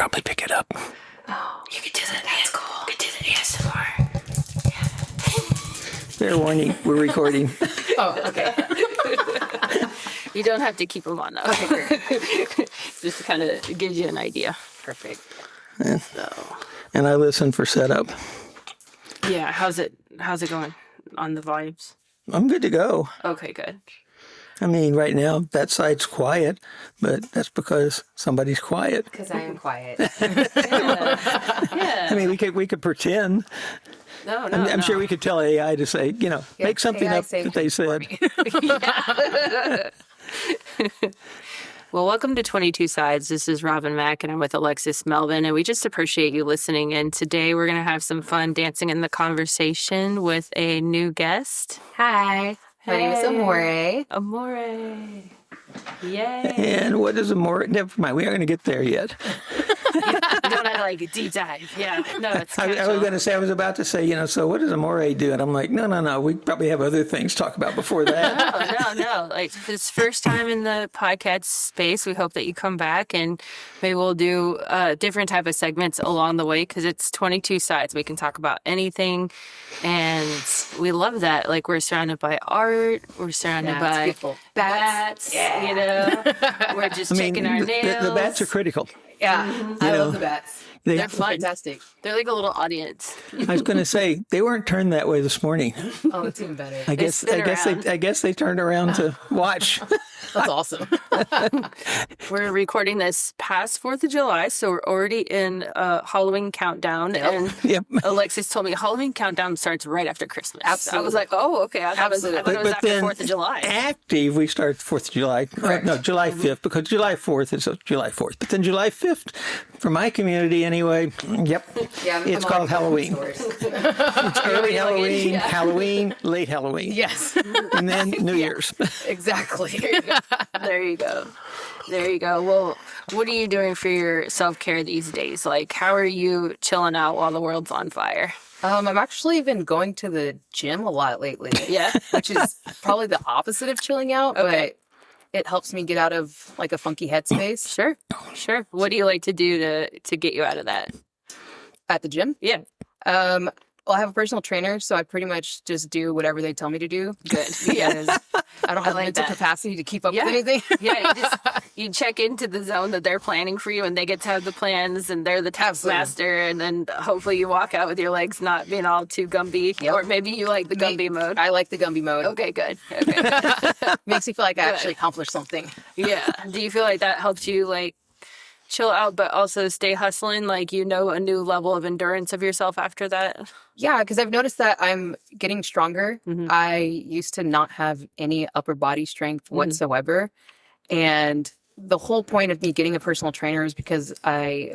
probably pick it up. Oh, You could do that. That's cool. You could do the ASMR. Fair warning, we're recording. Oh, okay. You don't have to keep them on, though. Okay, great. Just kind of gives you an idea. Perfect. So, And I listen for setup. yeah, how's it going on the volumes? I'm good to go. Okay, good. I mean, right now, that side's quiet, but that's because somebody's quiet. Because I am quiet. Yeah. I mean, we could pretend. No, I'm sure we could tell AI to say, make something AI up that they said. Well, welcome to 22 Sides. This is Robin Mack, and I'm with Alexis Melvin, and we just appreciate you listening. And today we're going to have some fun dancing in the conversation with a new guest. Hi. My name is Amore. Amore. Yay. And what is Amore? Never mind, we aren't going to get there yet. You don't have to deep dive. Yeah, no, it's I was going to say, I was about to say, so what does Amore do? And I'm like, no. We probably have other things to talk about before that. No. Like, if it's first time in the podcast space, we hope that you come back, and maybe we'll do different type of segments along the way, because it's 22 sides. We can talk about anything, and we love that. Like, we're surrounded by art. We're surrounded by bats. Yeah. We're just checking our nails. The bats are critical. Yeah. I love the bats. They're fun. Fantastic. They're like a little audience. I was going to say, they weren't turned that way this morning. Oh, that's even better. I guess they turned around to watch. That's awesome. We're recording this past 4th of July, so we're already in Halloween countdown. Yep. And Yep. Alexis told me Halloween countdown starts right after Christmas. Absolutely. I was like, oh, okay. I thought it was after 4th of July. Active, we start 4th of July. Correct. No, July 5th, because July 4th is July 4th. But then July 5th, for my community anyway, yep, Yeah, it's called Halloween. It's early Halloween, Yeah. Halloween, late Halloween. Yes. And then New Year's. Exactly. There you go. Well, what are you doing for your self-care these days? Like, how are you chilling out while the world's on fire? I've actually been going to the gym a lot lately. Yeah. Which is probably the opposite of chilling out, Okay. but it helps me get out of like a funky headspace. Sure. What do you like to do to get you out of that? At the gym? Yeah. Well, I have a personal trainer, so I pretty much just do whatever they tell me to do. Good. Because I don't have like mental that. capacity to keep up Yeah. with anything. Yeah, you check into the zone that they're planning for you, and they get to have the plans, and they're the taskmaster, and then hopefully you walk out with your legs not being all too Gumby. Yep. Or maybe you like the Gumby mode. I like the Gumby mode. Okay, good. Okay. Makes me feel like I Good. actually accomplished something. Yeah. Do you feel like that helps you chill out, but also stay hustling? Like, a new level of endurance of yourself after that? Yeah, because I've noticed that I'm getting stronger. Mhm. I used to not have any upper body strength whatsoever. And the whole point of me getting a personal trainer is because I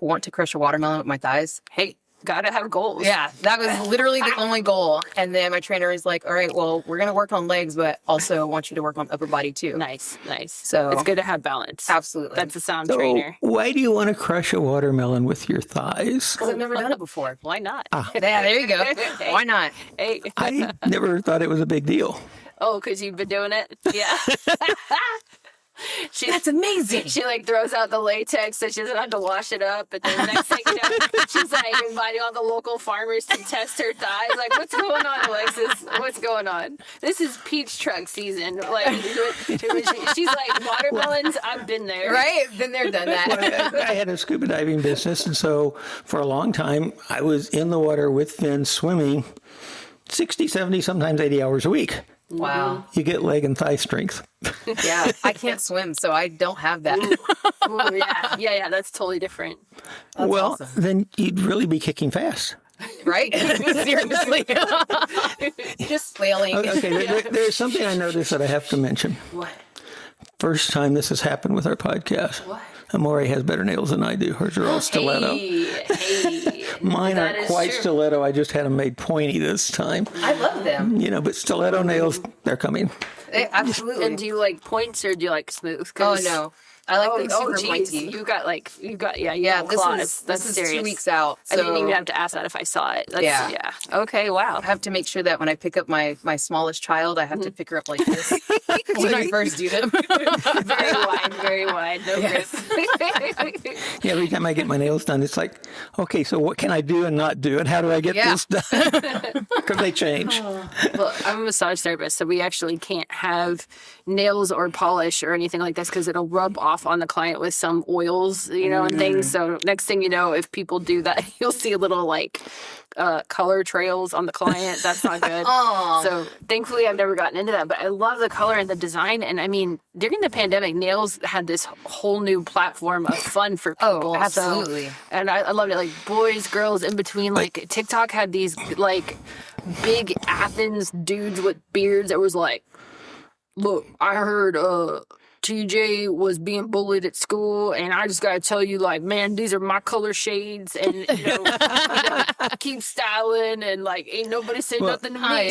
want to crush a watermelon with my thighs. Hey, gotta have goals. Yeah, that was literally the only goal. And then my trainer is like, all right, well, we're going to work on legs, but also want you to work on upper body too. Nice. So It's good to have balance. absolutely. That's a sound So trainer. why do you want to crush a watermelon with your thighs? Because I've never done it before. Why not? Yeah, there you go. Why not? Hey. I never thought it was a big deal. Oh, because you've been doing it? Yeah. That's amazing. She throws out the latex so she doesn't have to wash it up. And then the next thing you know, she's inviting all the local farmers to test her thighs. Like, what's going on, Alexis? What's going on? This is peach truck season. She's like, watermelons, I've been there. Right? Been there, done that. I had a scuba diving business, and so for a long time, I was in the water with fins swimming 60, 70, sometimes 80 hours a week. Wow. You get leg and thigh strength. Yeah, I can't swim, so I don't have that. Ooh, yeah, that's totally different. Well, awesome. then you'd really be kicking fast. Right? Seriously. Just flailing. Okay, there's something I noticed that I have to mention. What? First time this has happened with our podcast. What? Amore has better nails than I do. Hers are all stiletto. Hey. Mine That aren't is quite true. stiletto. I just had them made pointy this time. I love them. But stiletto nails, they're coming. Absolutely. And do you like points or do you like smooth? Oh, 'Cause- no. I like them super geez. pointy. You got Yeah, claws. this That's is serious. 2 weeks out. I So didn't even have to ask that if I saw it. Yeah. Okay, wow. I have to make sure that when I pick up my smallest child, I have to pick her up like this when I first do them. Very wide, very wide. No grip. Yeah, every time I get my nails done, it's like, okay, so what can I do and not do, and how do I get this done? Because they change. Well, I'm a massage therapist, so we actually can't have nails or polish or anything like this because it'll rub off on the client with some oils, and things. So next thing you know, if people do that, you'll see a little like color trails on the client. That's not good. So thankfully I've never gotten into that, but I love the color and the design. And I mean, during the pandemic, nails had this whole new platform of fun for people. Absolutely. So, and I loved it. Like boys, girls, in between. Like TikTok had these like big Athens dudes with beards that was like, look, I heard TJ was being bullied at school, and I just gotta tell you, like, man, these are my color shades, and keep styling, and like, ain't nobody saying nothing to me.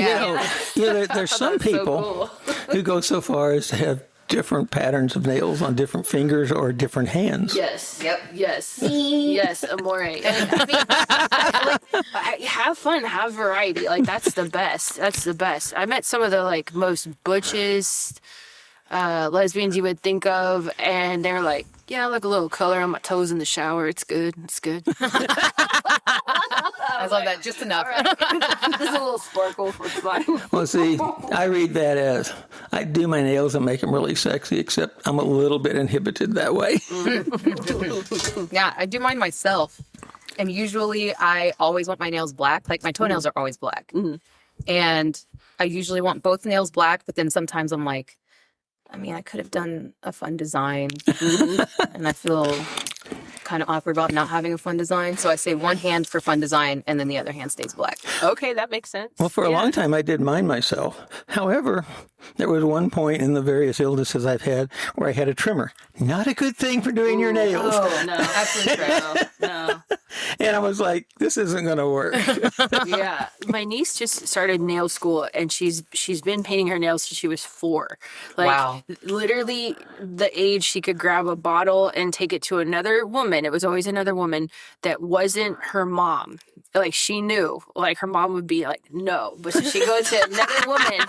There's some people who go so far as to have different patterns of nails on different fingers or different hands. Yes. Yep. Yes. Yes. Amore. I mean, have fun, have variety. Like that's the best. That's the best. I met some of the like most butchest lesbians you would think of, and they're like, yeah, I like a little color on my toes in the shower. It's good. It's good. I love that just enough. Just a little sparkle for fun. Well, see, I read that as I do my nails and make them really sexy, except I'm a little bit inhibited that way. Yeah, I do mine myself. And usually I always want my nails black. Like my toenails are always black. And I usually want both nails black, but then sometimes I'm like, I mean, I could have done a fun design. And I feel kind of awkward about not having a fun design. So I say one hand for fun design, and then the other hand stays black. Okay, that makes sense. Well, for a long time, I did mine myself. However, there was one point in the various illnesses I've had where I had a trimmer. Not a good thing for doing your nails. Oh, no, absolutely no. And I was like, this isn't going to work. Yeah, my niece just started nail school, and she's been painting her nails since she was 4. Like, wow. Literally the age she could grab a bottle and take it to another woman. It was always another woman that wasn't her mom. Like she knew, like her mom would be like, no, but so she'd go to another woman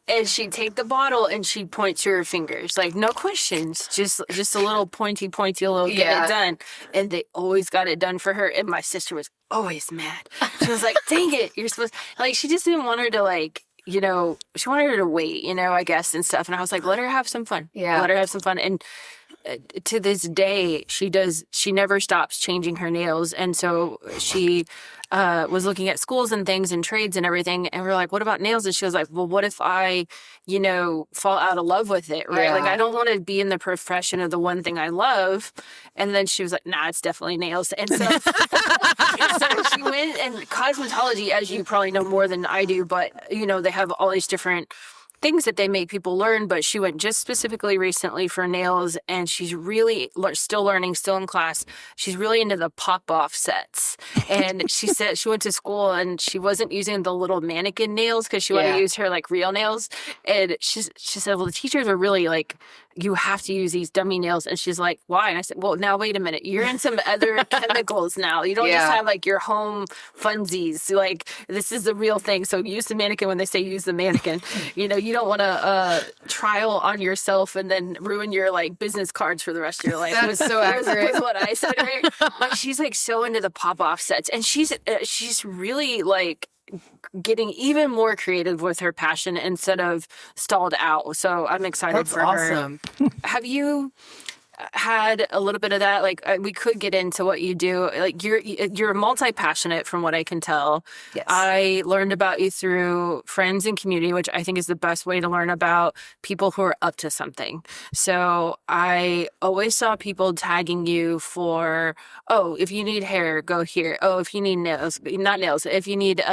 and she'd take the bottle and she'd point to her fingers, like no questions, just a little pointy, little get it done. And they always got it done for her. And my sister was always mad. She was like, dang it, you're supposed, like she just didn't want her to like, she wanted her to wait, I guess, and stuff. And I was like, let her have some fun. Yeah. Let her have some fun. And to this day, she never stops changing her nails. And so she was looking at schools and things and trades and everything. And we're like, what about nails? And she was like, well, what if I, fall out of love with it, right? Yeah. Like, I don't want to be in the profession of the one thing I love. And then she was like, nah, it's definitely nails. And so, so she went, and cosmetology, as you probably know more than I do, but, they have all these different things that they make people learn, but she went just specifically recently for nails, and she's really still learning, still in class. She's really into the pop-off sets. And she said she went to school and she wasn't using the little mannequin nails because she wanted to use her like real nails. And she said, well, the teachers are really like, you have to use these dummy nails. And she's like, why? And I said, well, now wait a minute. You're in some other chemicals now. You don't just have like your home funsies. Like this is the real thing. So use the mannequin when they say use the mannequin. You don't want to trial on yourself and then ruin your like business cards for the rest of your life. That's so accurate. Was what I said. Right? Like she's like so into the pop-off sets, and she's really like getting even more creative with her passion instead of stalled out. So I'm excited for awesome. her. Have you had a little bit of that? Like we could get into what you do. Like you're multi-passionate from what I can tell. Yes. I learned about you through friends and community, which I think is the best way to learn about people who are up to something. So I always saw people tagging you for, oh, if you need hair, go here. Oh, if you need nails, not nails, if you need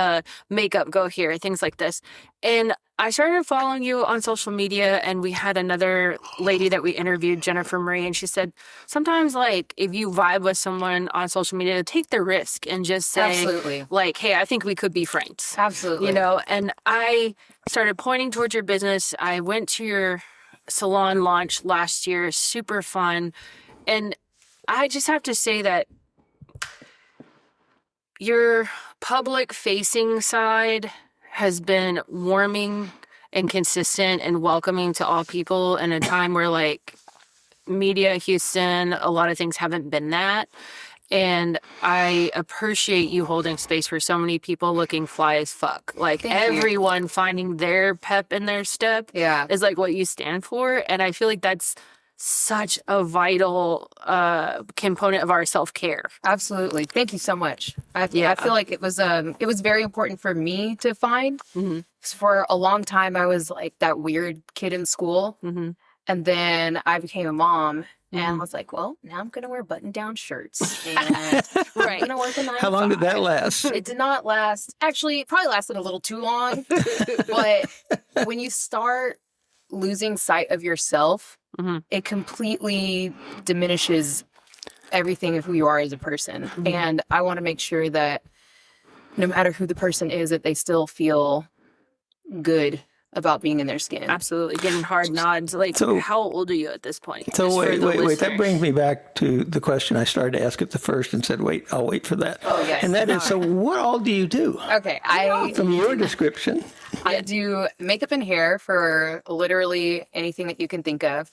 makeup, go here, things like this. And I started following you on social media, and we had another lady that we interviewed, Jennifer Marie, and she said, sometimes like if you vibe with someone on social media, take the risk and just say, absolutely, like, hey, I think we could be friends. Absolutely. And I started pointing towards your business. I went to your salon launch last year, super fun. And I just have to say that your public facing side has been warming and consistent and welcoming to all people in a time where like media, Houston, a lot of things haven't been that. And I appreciate you holding space for so many people looking fly as fuck. Like everyone finding their pep in their step is like what you stand for. And I feel like that's such a vital component of our self-care. Absolutely. Thank you so much. I feel like it was very important for me to find. 'Cause for a long time, I was like that weird kid in school. And then I became a mom. And I was like, well, now I'm going to wear button-down shirts. And I'm going to work a 9 to 5. How long did that last? It did not last. Actually, it probably lasted a little too long. But when you start losing sight of yourself, it completely diminishes everything of who you are as a person. And I want to make sure that no matter who the person is, that they still feel good about being in their skin. Absolutely. Getting hard nods. Like, so, how old are you at this point? So wait. That brings me back to the question I started to ask at the first and said, wait, I'll wait for that. Oh, yes. And that is, so what all do you do? Okay. From your description. I do makeup and hair for literally anything that you can think of.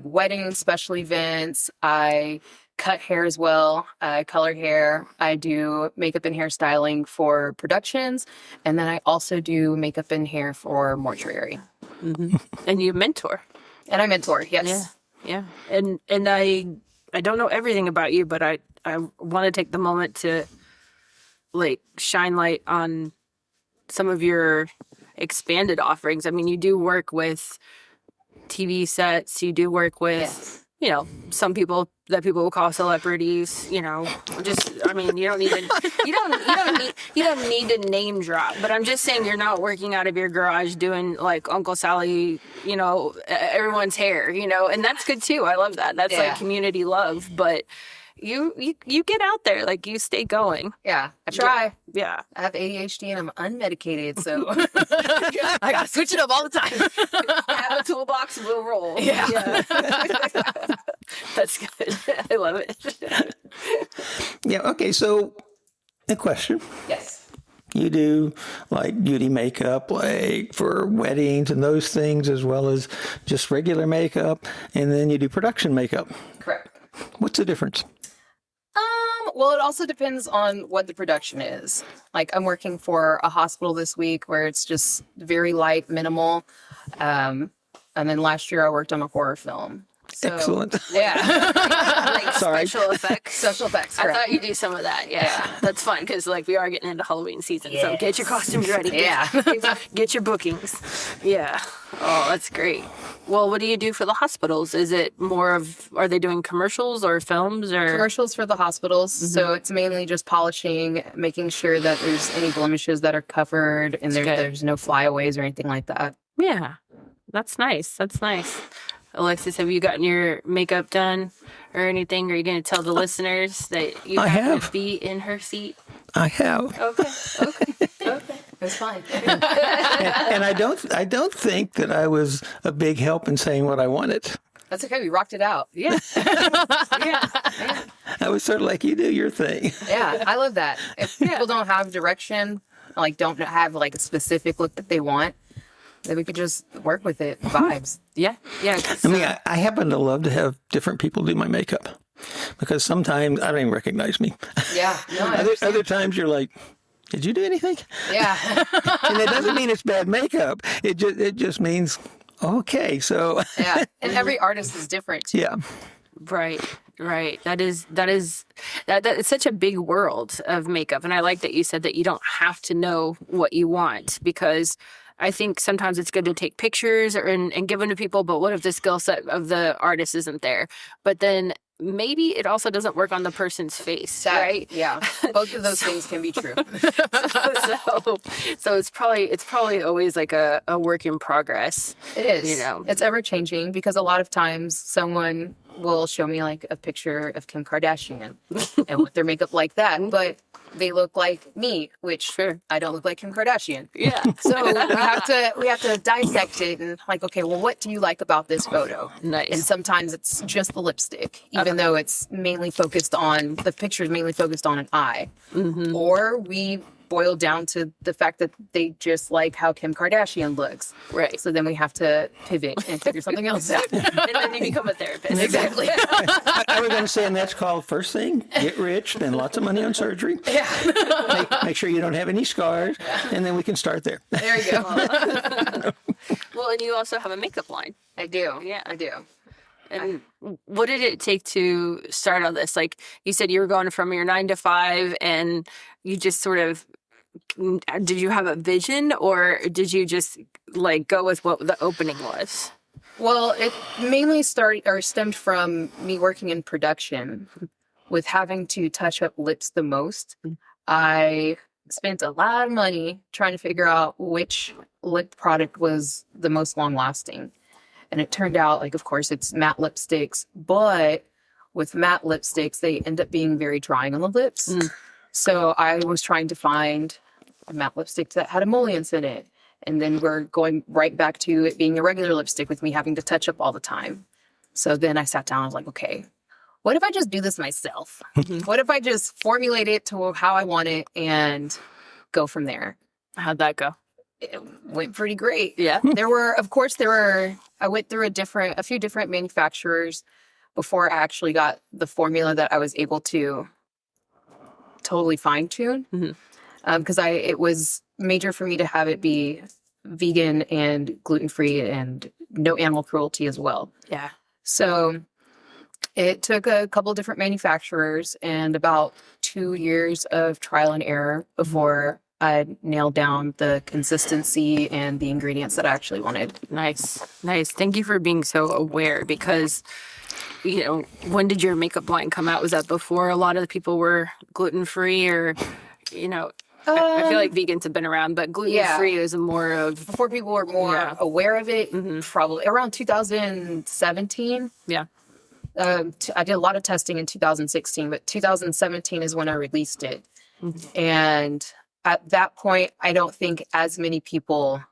Weddings, special events. I cut hair as well. I color hair. I do makeup and hair styling for productions. And then I also do makeup and hair for mortuary. And you mentor. And I mentor, yes. Yeah. And I don't know everything about you, but I want to take the moment to like shine light on some of your expanded offerings. I mean, you do work with TV sets. You do work with, you know, some people that people will call celebrities. You know, just I mean, you don't need to name drop. But I'm just saying, you're not working out of your garage doing like Uncle Sally, you know, everyone's hair, you know, and that's good too. I love that. That's like community love. But you get out there, like you stay going. Yeah, I try. Yeah. I have ADHD and I'm unmedicated, so I gotta switch it up all the time. Have a toolbox, we'll roll. Yeah. That's good. I love it. Yeah. Okay. So, a question. Yes. You do like beauty makeup, like for weddings and those things, as well as just regular makeup, and then you do production makeup. Correct. What's the difference? Well, it also depends on what the production is. Like I'm working for a hospital this week where it's just very light, minimal. And then last year I worked on a horror film. So, excellent. Yeah. Like Sorry. Special effects. Special effects. Correct. I thought you do some of that. Yeah. That's fun because like we are getting into Halloween season. So get your costumes ready. Get your bookings. Yeah. Oh, that's great. Well, what do you do for the hospitals? Is it more of, are they doing commercials or films or? Commercials for the hospitals. So it's mainly just polishing, making sure that there's any blemishes that are covered and there's no flyaways or anything like that. Yeah. That's nice. That's nice. Alexis, have you gotten your makeup done or anything? Are you going to tell the listeners that you have to be in her seat? I have. Okay. That's fine. And I don't think that I was a big help in saying what I wanted. That's okay. We rocked it out. Yeah. I was sort of like, you do your thing. Yeah, I love that. If people don't have direction, like don't have like a specific look that they want, then we could just work with it, vibes. Yeah. I mean, I happen to love to have different people do my makeup because sometimes I don't even recognize me. Yeah. No, Other times you're like, did you do anything? Yeah. And it doesn't mean it's bad makeup. It just means, okay, so. Yeah. And every artist is different too. Yeah. Right. That is it's such a big world of makeup. And I like that you said that you don't have to know what you want because I think sometimes it's good to take pictures and give them to people, but what if the skill set of the artist isn't there? But then maybe it also doesn't work on the person's face, right? Yeah. Both of those things can be true. So it's probably always like a work in progress. It is. You know. It's ever changing because a lot of times someone will show me like a picture of Kim Kardashian and with their makeup like that, but they look like me, which I don't look like Kim Kardashian. Yeah. So we have to dissect it and like, okay, well, what do you like about this photo? Nice. And sometimes it's just the lipstick, even though the picture is mainly focused on an eye. Mm-hmm. Or we boiled down to the fact that they just like how Kim Kardashian looks. Right. So then we have to pivot and figure something else out. And then you become a therapist. Exactly. I was going to say, and that's called first thing, get rich, spend lots of money on surgery. Yeah. Make sure you don't have any scars, and then we can start there. There you go. Well, and you also have a makeup line. I do. Yeah. I do. And what did it take to start on this? Like you said, you were going from your 9 to 5 and you just sort of, did you have a vision or did you just like go with what the opening was? Well, it mainly stemmed from me working in production with having to touch up lips the most. I spent a lot of money trying to figure out which lip product was the most long lasting. And it turned out, like, of course, it's matte lipsticks, but with matte lipsticks, they end up being very drying on the lips. So I was trying to find a matte lipstick that had emollients in it. And then we're going right back to it being a regular lipstick with me having to touch up all the time. So then I sat down and was like, okay, what if I just do this myself? What if I just formulate it to how I want it and go from there? How'd that go? It went pretty great. Yeah. I went through a few different manufacturers before I actually got the formula that I was able to totally fine tune. Because it was major for me to have it be vegan and gluten-free and no animal cruelty as well. Yeah. So it took a couple different manufacturers and about 2 years of trial and error before I nailed down the consistency and the ingredients that I actually wanted. Nice. Thank you for being so aware because, you know, when did your makeup line come out? Was that before a lot of the people were gluten-free or, you know, I feel like vegans have been around, but gluten-free is more of... Before people were more aware of it, probably around 2017. Yeah. I did a lot of testing in 2016, but 2017 is when I released it. And at that point, I don't think as many people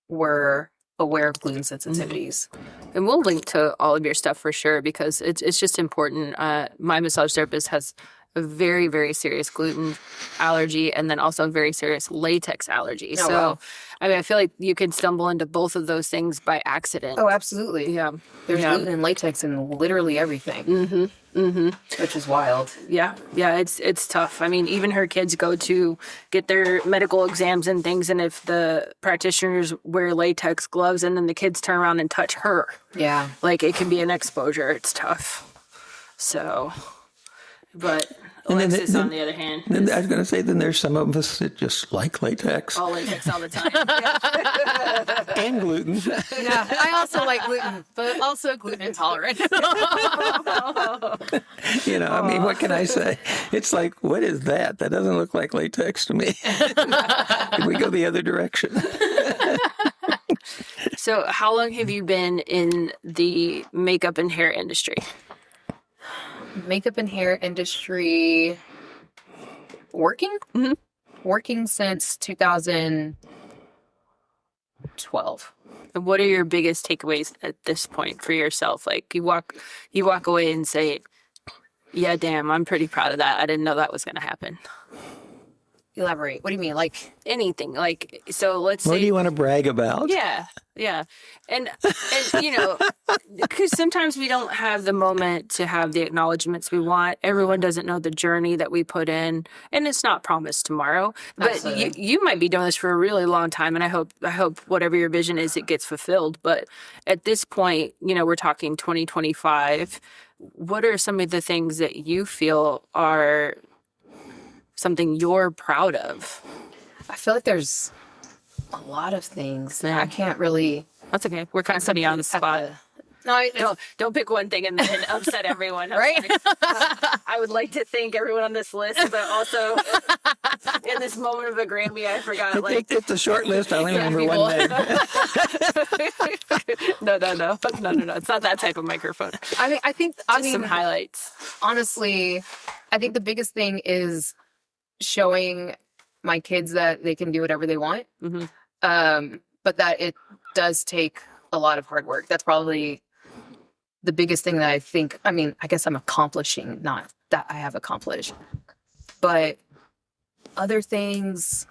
were aware of gluten sensitivities. And we'll link to all of your stuff for sure because it's just important. My massage therapist has a very, very serious gluten allergy and then also a very serious latex allergy. Oh, wow. I mean, I feel like you can stumble into both of those things by accident. Oh, absolutely. Yeah. There's gluten and latex in literally everything. Which is wild. Yeah, it's tough. I mean, even her kids go to get their medical exams and things, and if the practitioners wear latex gloves and then the kids turn around and touch her, Yeah. like it can be an exposure. It's tough. So, but Alexis, on the other hand, I was going to say, then there's some of us that just like latex all latex all the time. and gluten. Yeah, I also like gluten, but also gluten intolerant. You know, I mean, what can I say? It's like, what is that? That doesn't look like latex to me. Can we go the other direction? So, how long have you been in the makeup and hair industry? Makeup and hair industry working? Working since 2012. And what are your biggest takeaways at this point for yourself? Like you walk away and say, yeah, damn, I'm pretty proud of that. I didn't know that was going to happen. Elaborate. What do you mean? Like Anything. Like, so let's say. What do you want to brag about? Yeah. And you know, because sometimes we don't have the moment to have the acknowledgments we want. Everyone doesn't know the journey that we put in, and it's not promised tomorrow. But you might be doing this for a really long time, and I hope whatever your vision is, it gets fulfilled. But at this point, you know, we're talking 2025. What are some of the things that you feel are something you're proud of? I feel like there's a lot of things. Yeah. I can't really. That's okay. We're kind of putting you on the spot. Don't pick one thing and then upset everyone. Right? I would like to thank everyone on this list, but also in this moment of a Grammy, I forgot. Like, It's a short list. I only remember one name. No. It's not that type of microphone. I think Some highlights. Honestly, I think the biggest thing is showing my kids that they can do whatever they want. But that it does take a lot of hard work. That's probably the biggest thing that I think, I mean, I guess I'm accomplishing, not that I have accomplished, but Other things,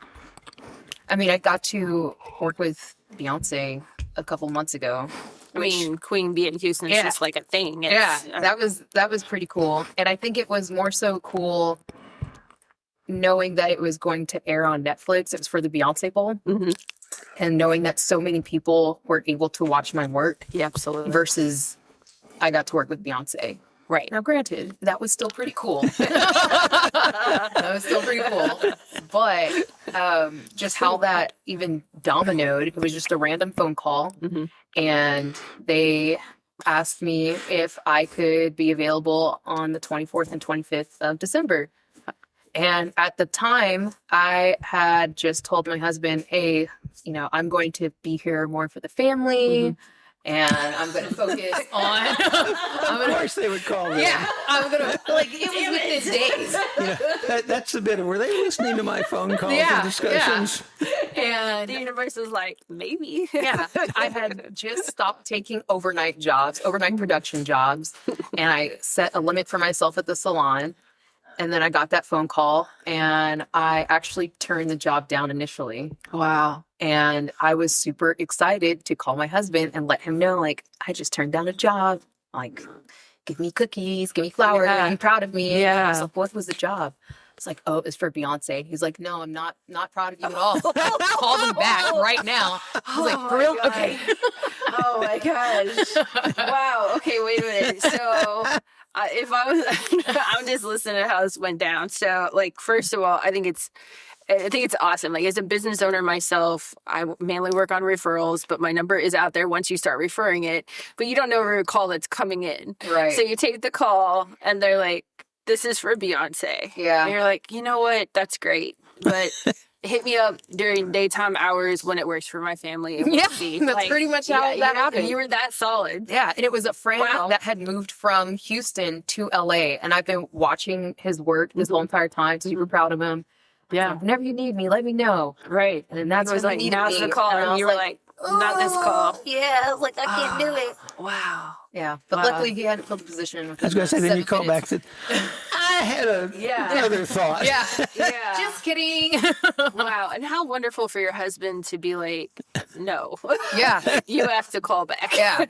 I mean, I got to work with Beyonce a couple months ago. I mean, Queen Bee in Houston is just like a thing. Yeah, that was pretty cool. And I think it was more so cool knowing that it was going to air on Netflix. It was for the Beyonce Bowl. Mm-hmm. And knowing that so many people were able to watch my work. Yeah, absolutely. Versus I got to work with Beyonce. Right. Now, granted, that was still pretty cool. That was still pretty cool. But just how that even dominoed, it was just a random phone call. Mm-hmm. And they asked me if I could be available on the 24th and 25th of December. And at the time, I had just told my husband, hey, you know, I'm going to be here more for the family. And I'm going to focus on... Of course they would call me. Yeah, I'm going to... Like, it was within days. Yeah, that's the bit of, were they listening to my phone calls and discussions? Yeah. And the universe was like, maybe. yeah, I had just stopped taking overnight production jobs. And I set a limit for myself at the salon. And then I got that phone call and I actually turned the job down initially. Wow. And I was super excited to call my husband and let him know, like, I just turned down a job. Like, give me cookies, give me flowers, be proud of me. Yeah. I was like, what was the job? It's like, oh, it's for Beyonce. He's like, no, I'm not proud of you at all. Call me back right now. I was like, for real? Okay. Oh my gosh. Wow. Okay, wait a minute. So if I was, I'm just listening to how this went down. So, like, first of all, I think it's awesome. Like, as a business owner myself, I mainly work on referrals, but my number is out there once you start referring it. But you don't know every call that's coming in. Right. So you take the call and they're like, this is for Beyonce. Yeah. And you're like, you know what? That's great. But hit me up during daytime hours when it works for my family. And we'll see. That's pretty much how that happened. You were that solid. Yeah, and it was a friend that had moved from Houston to LA, and I've been watching his work this whole entire time. Super proud of him. Yeah. So whenever you need me, let me know. Right. And then that's it was when like, he needed now's me. the call. And you were like, not this call. Yeah, I was like, I can't do it. Wow. Yeah, but luckily he hadn't filled the position. I was going to say, then you call back and said, I had another thought. Yeah. Yeah. Just kidding. Wow. And how wonderful for your husband to be like, no. Yeah. You have to call back. Yeah.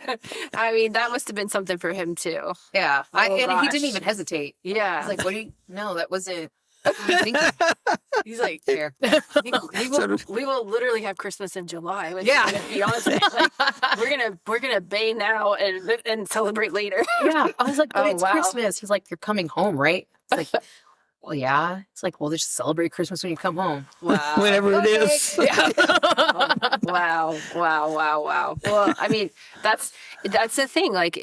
I mean, that must have been something for him too. Yeah. Oh, and he gosh. didn't even hesitate. Yeah. He's like, what do you... No, that wasn't... He's like, Here. we will literally have Christmas in July with Yeah. Beyonce. Like, we're gonna bay now and celebrate later. Yeah. I was like, but Oh, it's wow. Christmas. He's like, you're coming home, right? It's like, well, yeah. It's like, well, just celebrate Christmas when you come home. Wow. Whenever it is. Yeah. Wow. Well, I mean, that's the thing. Like,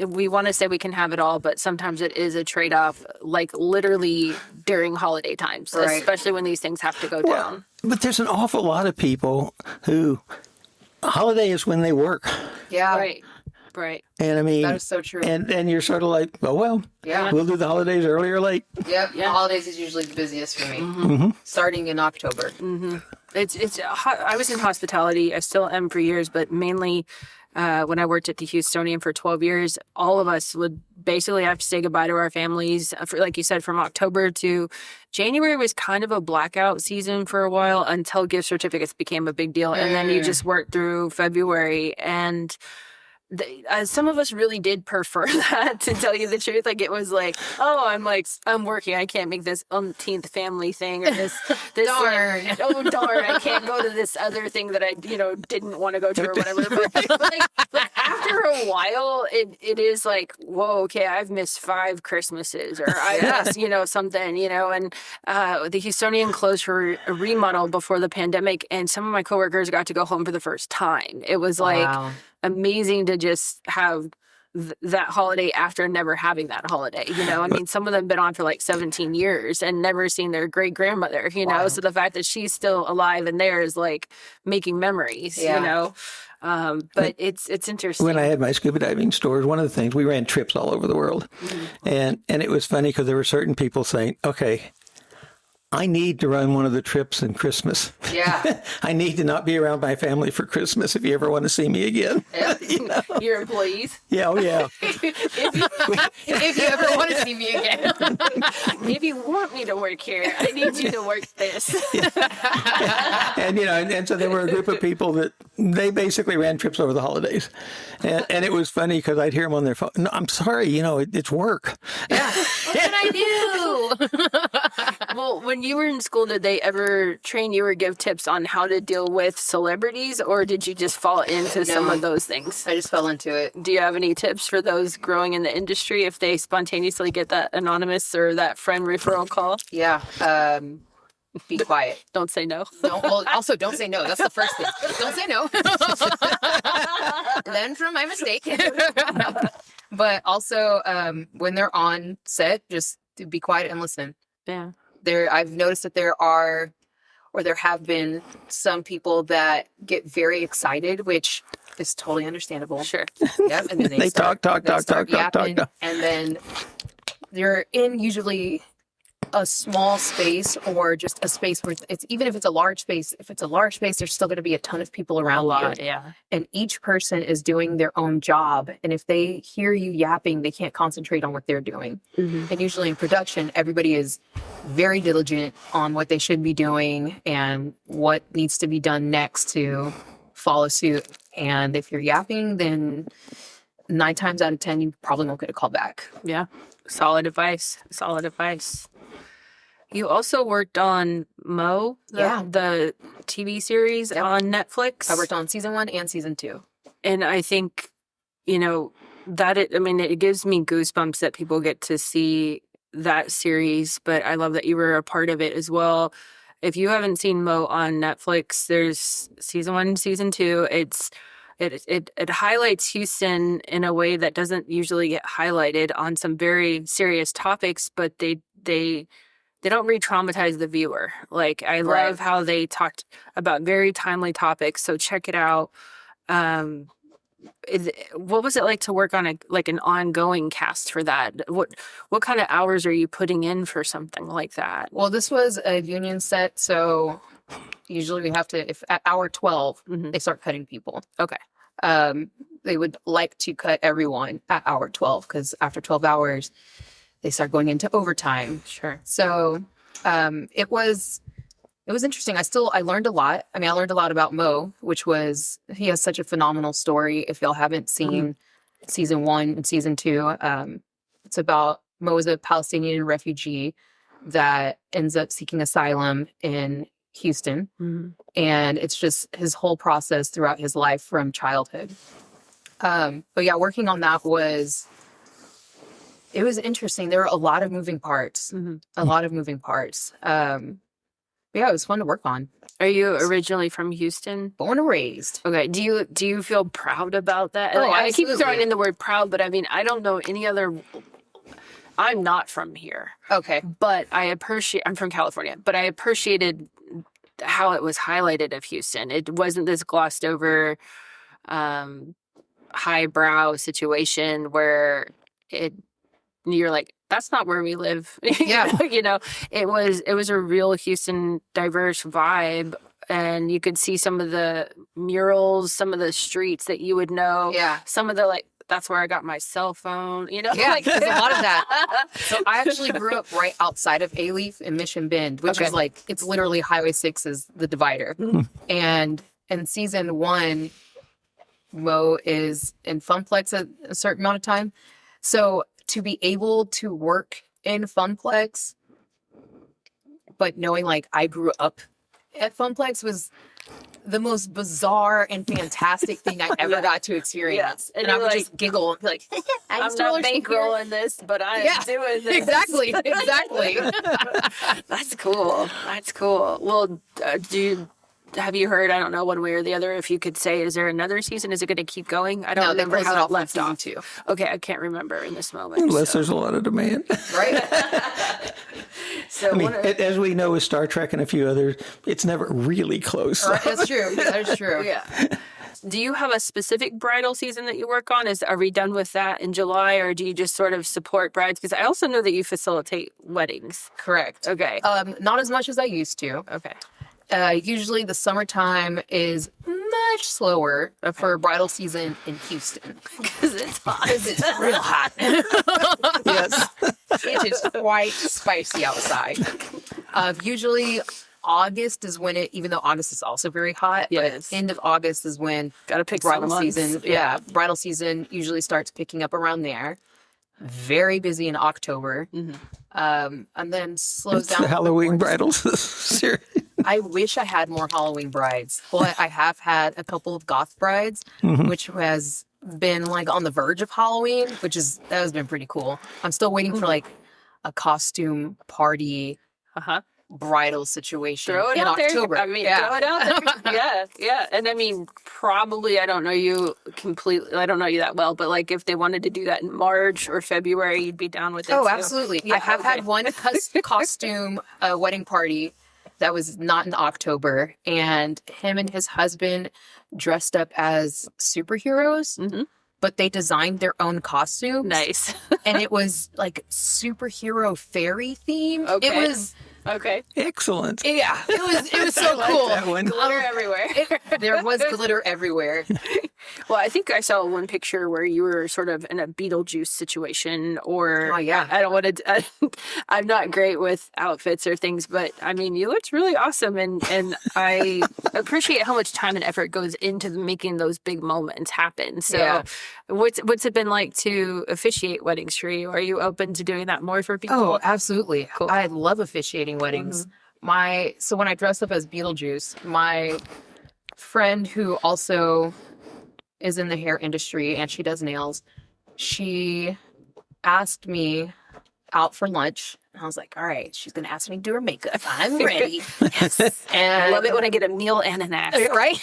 we want to say we can have it all, but sometimes it is a trade-off, like literally during holiday times, Right. especially when these things have to go down. But there's an awful lot of people who holiday is when they work. Yeah. Right. And I mean, That is so true. And you're sort of like, oh, well, Yeah. we'll do the holidays early or late. Yep. Yeah. Holidays is usually the busiest for me. Starting in October. I was in hospitality. I still am for years, but mainly when I worked at the Houstonian for 12 years, all of us would basically have to say goodbye to our families. Like you said, from October to January was kind of a blackout season for a while until gift certificates became a big deal. And then you just worked through February. And some of us really did prefer that, to tell you the truth. Like, it was like, oh, I'm working. I can't make this umpteenth family thing or this Darn. Like, oh, darn. I can't go to this other thing that I, didn't want to go to or whatever. But after a while, it is like, whoa, okay, I've missed 5 Christmases or I missed, something, and the Houstonian closed for a remodel before the pandemic. And some of my coworkers got to go home for the first time. It was like, Wow. amazing to just have that holiday after never having that holiday. I mean, some of them been on for like 17 years and never seen their great grandmother, Wow. so the fact that she's still alive and there is like making memories, but it's interesting. When I had my scuba diving stores, one of the things, we ran trips all over the world. And it was funny because there were certain people saying, okay, I need to run one of the trips in Christmas. Yeah. I need to not be around my family for Christmas if you ever want to see me again. Yeah. Your employees. Yeah, oh yeah. If you ever want to see me again. If you want me to work here, I need you to work this. And and so there were a group of people that they basically ran trips over the holidays, and it was funny because I'd hear them on their phone. No, I'm sorry, it's work. Yeah. What can I do? Well, when you were in school, did they ever train you or give tips on how to deal with celebrities, or did you just fall into some of those things? I just fell into it. Do you have any tips for those growing in the industry if they spontaneously get that anonymous or that friend referral call? Yeah. Be quiet. Don't say no. Also, don't say no. That's the first thing. Don't say no. Learn from my mistake. But also, when they're on set, just to be quiet and listen. Yeah. I've noticed that there have been some people that get very excited, which is totally understandable. Sure. Yep. And then They talk, yapping, and then they're in usually a small space or just a space where even if it's a large space, there's still going to be a ton of people around you. Yeah. And each person is doing their own job. And if they hear you yapping, they can't concentrate on what they're doing. Mm-hmm. And usually in production, everybody is very diligent on what they should be doing and what needs to be done next to follow suit. And if you're yapping, then 9 times out of 10, you probably won't get a call back. Yeah. Solid advice. You also worked on Mo, the TV series on Netflix. I worked on season 1 and season 2. And I think, it gives me goosebumps that people get to see that series, but I love that you were a part of it as well. If you haven't seen Mo on Netflix, there's season 1 and season 2. It highlights Houston in a way that doesn't usually get highlighted on some very serious topics, but they don't re-traumatize the viewer. Like, I love how they talked about very timely topics. So check it out. What was it like to work on an ongoing cast for that? What kind of hours are you putting in for something like that? Well, this was a union set, so usually we have to, if at hour 12, they start cutting people. Okay. They would like to cut everyone at hour 12 because after 12 hours, they start going into overtime. Sure. So it was interesting. I learned a lot. I learned a lot about Mo, he has such a phenomenal story. If y'all haven't seen season 1 and season 2, it's about Mo is a Palestinian refugee that ends up seeking asylum in Houston. Mm-hmm. And it's just his whole process throughout his life from childhood. But yeah, working on that it was interesting. There were a lot of moving parts. Mm-hmm. Yeah, it was fun to work on. Are you originally from Houston? Born and raised. Okay. Do you feel proud about that? Oh, I keep throwing in the word proud, but I don't know any other. I'm not from here. Okay. But I'm from California, but I appreciated how it was highlighted of Houston. It wasn't this glossed over, highbrow situation where you're like, that's not where we live. Yeah. It was a real Houston diverse vibe, and you could see some of the murals, some of the streets that you would know. Yeah. Some of the that's where I got my cell phone, Yeah, there's a lot of that. So I actually grew up right outside of A-Leaf in Mission Bend, which is it's literally Highway 6 is the divider. Mm-hmm. And in season 1, Mo is in Funplex at a certain amount of time. So to be able to work in Funplex, but knowing I grew up at Funplex was the most bizarre and fantastic thing I ever got to experience. Yeah. And I would just giggle and be like, I'm not bankrolling this, but I'm doing this. Exactly. That's cool. Well, have you heard, I don't know, one way or the other, if you could say, is there another season? Is it going to keep going? I don't remember how it left off. Too. Okay, I can't remember in this moment. Unless there's a lot of demand. Right. So as we know with Star Trek and a few others, it's never really close. Right, that's true. That is true. Yeah. Do you have a specific bridal season that you work on? Are we done with that in July, or do you just sort of support brides? Because I also know that you facilitate weddings. Correct. Okay. Not as much as I used to. Okay. Usually the summertime is much slower for bridal season in Houston. Because it's hot. Because it's real hot. Yes. It is quite spicy outside. Usually August is when even though August is also very hot, Yes. but end of August is when Gotta pick bridal some months. season. Yeah, bridal season usually starts picking up around there. Very busy in October. And then slows It's down. the Halloween bridal. bridals. Seriously. I wish I had more Halloween brides. Well, I have had a couple of goth brides, which has been like on the verge of Halloween, that has been pretty cool. I'm still waiting for like a costume party bridal situation Throw it in out October. there. I mean, yeah. throw it out there. Yeah. And I mean, probably, I don't know you completely. I don't know you that well, but like if they wanted to do that in March or February, you'd be down with it. Oh, too. absolutely. Yeah, I have had one costume wedding party that was not in October, and him and his husband dressed up as superheroes, but they designed their own costumes. Nice. And it was like superhero fairy themed. Okay. It was Okay. Excellent. Yeah, it was so I like cool. that one. Glitter everywhere. There was glitter everywhere. Well, I think I saw one picture where you were sort of in a Beetlejuice situation, or Oh, yeah. I don't want to. I'm not great with outfits or things, but I mean, you looked really awesome, and I appreciate how much time and effort goes into making those big moments happen. So, Yeah. what's it been like to officiate weddings for you? Are you open to doing that more for people? Oh, absolutely. Cool. I love officiating weddings. So when I dress up as Beetlejuice, my friend who also is in the hair industry and she does nails, she asked me out for lunch. And I was like, all right, she's going to ask me to do her makeup. I'm ready. Yes. I And love it when I get a meal and an ass. right?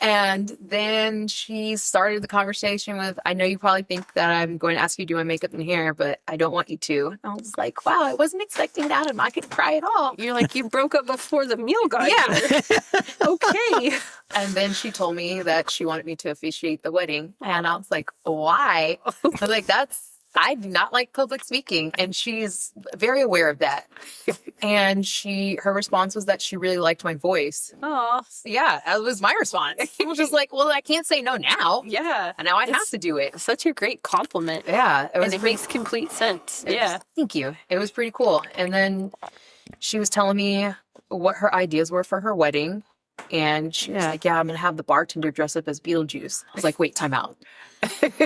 And then she started the conversation with, I know you probably think that I'm going to ask you to do my makeup and hair, but I don't want you to. And I was like, wow, I wasn't expecting that. And I could cry at all. You're like, you broke up before the meal got Yeah. here. Okay. And then she told me that she wanted me to officiate the wedding. And I was like, why? I was like, I do not like public speaking. And she's very aware of that. And her response was that she really liked my voice. Oh, Yeah, that was my response. She was just like, well, I can't say no now. yeah. And now I have to do it. Such a great compliment. Yeah, it was And it makes complete sense. Yeah. Thank you. It was pretty cool. And then she was telling me what her ideas were for her wedding. And she was like, yeah, I'm going to have the bartender dress up as Beetlejuice. I was like, wait, time out.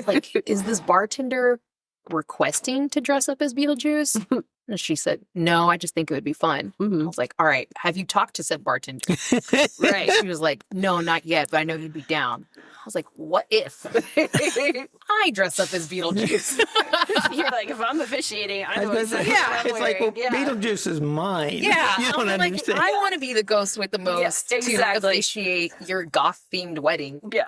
Like, is this bartender requesting to dress up as Beetlejuice? And she said, no, I just think it would be fun. I was like, all right, have you talked to said bartender? Right. She was like, no, not yet, but I know he'd be down. I was like, what if I dress up as Beetlejuice? You're like, if I'm officiating, I know I was gonna say, exactly what I'm it's like, well, wearing. Beetlejuice is mine. Yeah. You don't I'm like, understand. I want to be the ghost with the most to exactly. officiate your goth-themed wedding. Yeah.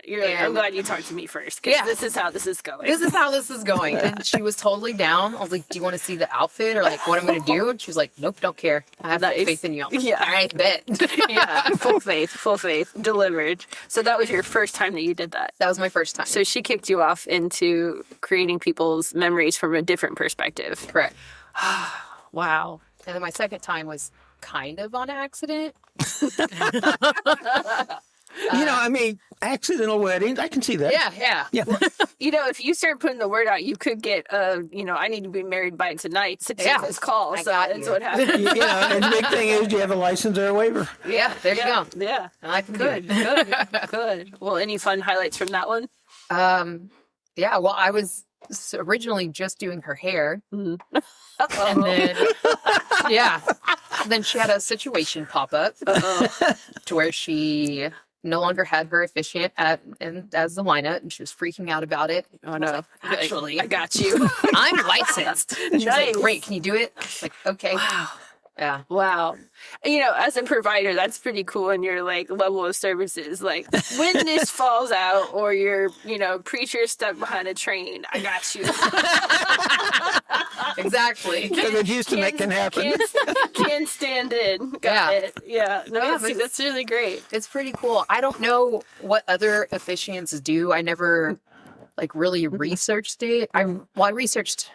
You're like, I'm And- glad you talked to me first, because Yeah. this is how this is going. This is how this is going. And she was totally down. I was like, do you want to see the outfit or like what I'm going to do? And she was like, nope, don't care. I have Nice. faith in you. Yeah. All right, bet. Yeah, full faith, delivered. So that was your first time that you did that. That was my first time. So she kicked you off into creating people's memories from a different perspective. Correct. Wow. And then my second time was kind of on accident. I mean, accidental weddings. I can see that. Yeah. Yeah. If you start putting the word out, you could get, I need to be married by tonight. This call. I So got that's you. what happened. And the big thing is, do you have a license or a waiver? Yeah, there you go. Yeah. I can do Good. it. Good. Well, any fun highlights from that one? Yeah, well, I was originally just doing her hair. And then, then she had a situation pop up to where she no longer had her officiant as the lineup, and she was freaking out about it. Oh, no. Like, actually, I got you. I'm licensed. And she was Nice. like, great, can you do it? I was like, okay. Wow. Yeah. Wow. As a provider, that's pretty cool in your level of services. Like when this falls out or your, preacher stuck behind a train, I got you. Exactly. Because in Houston, that can happen. Can't stand it. Got it. Yeah. No, that's really great. It's pretty cool. I don't know what other officiants do. I never like really researched it. I researched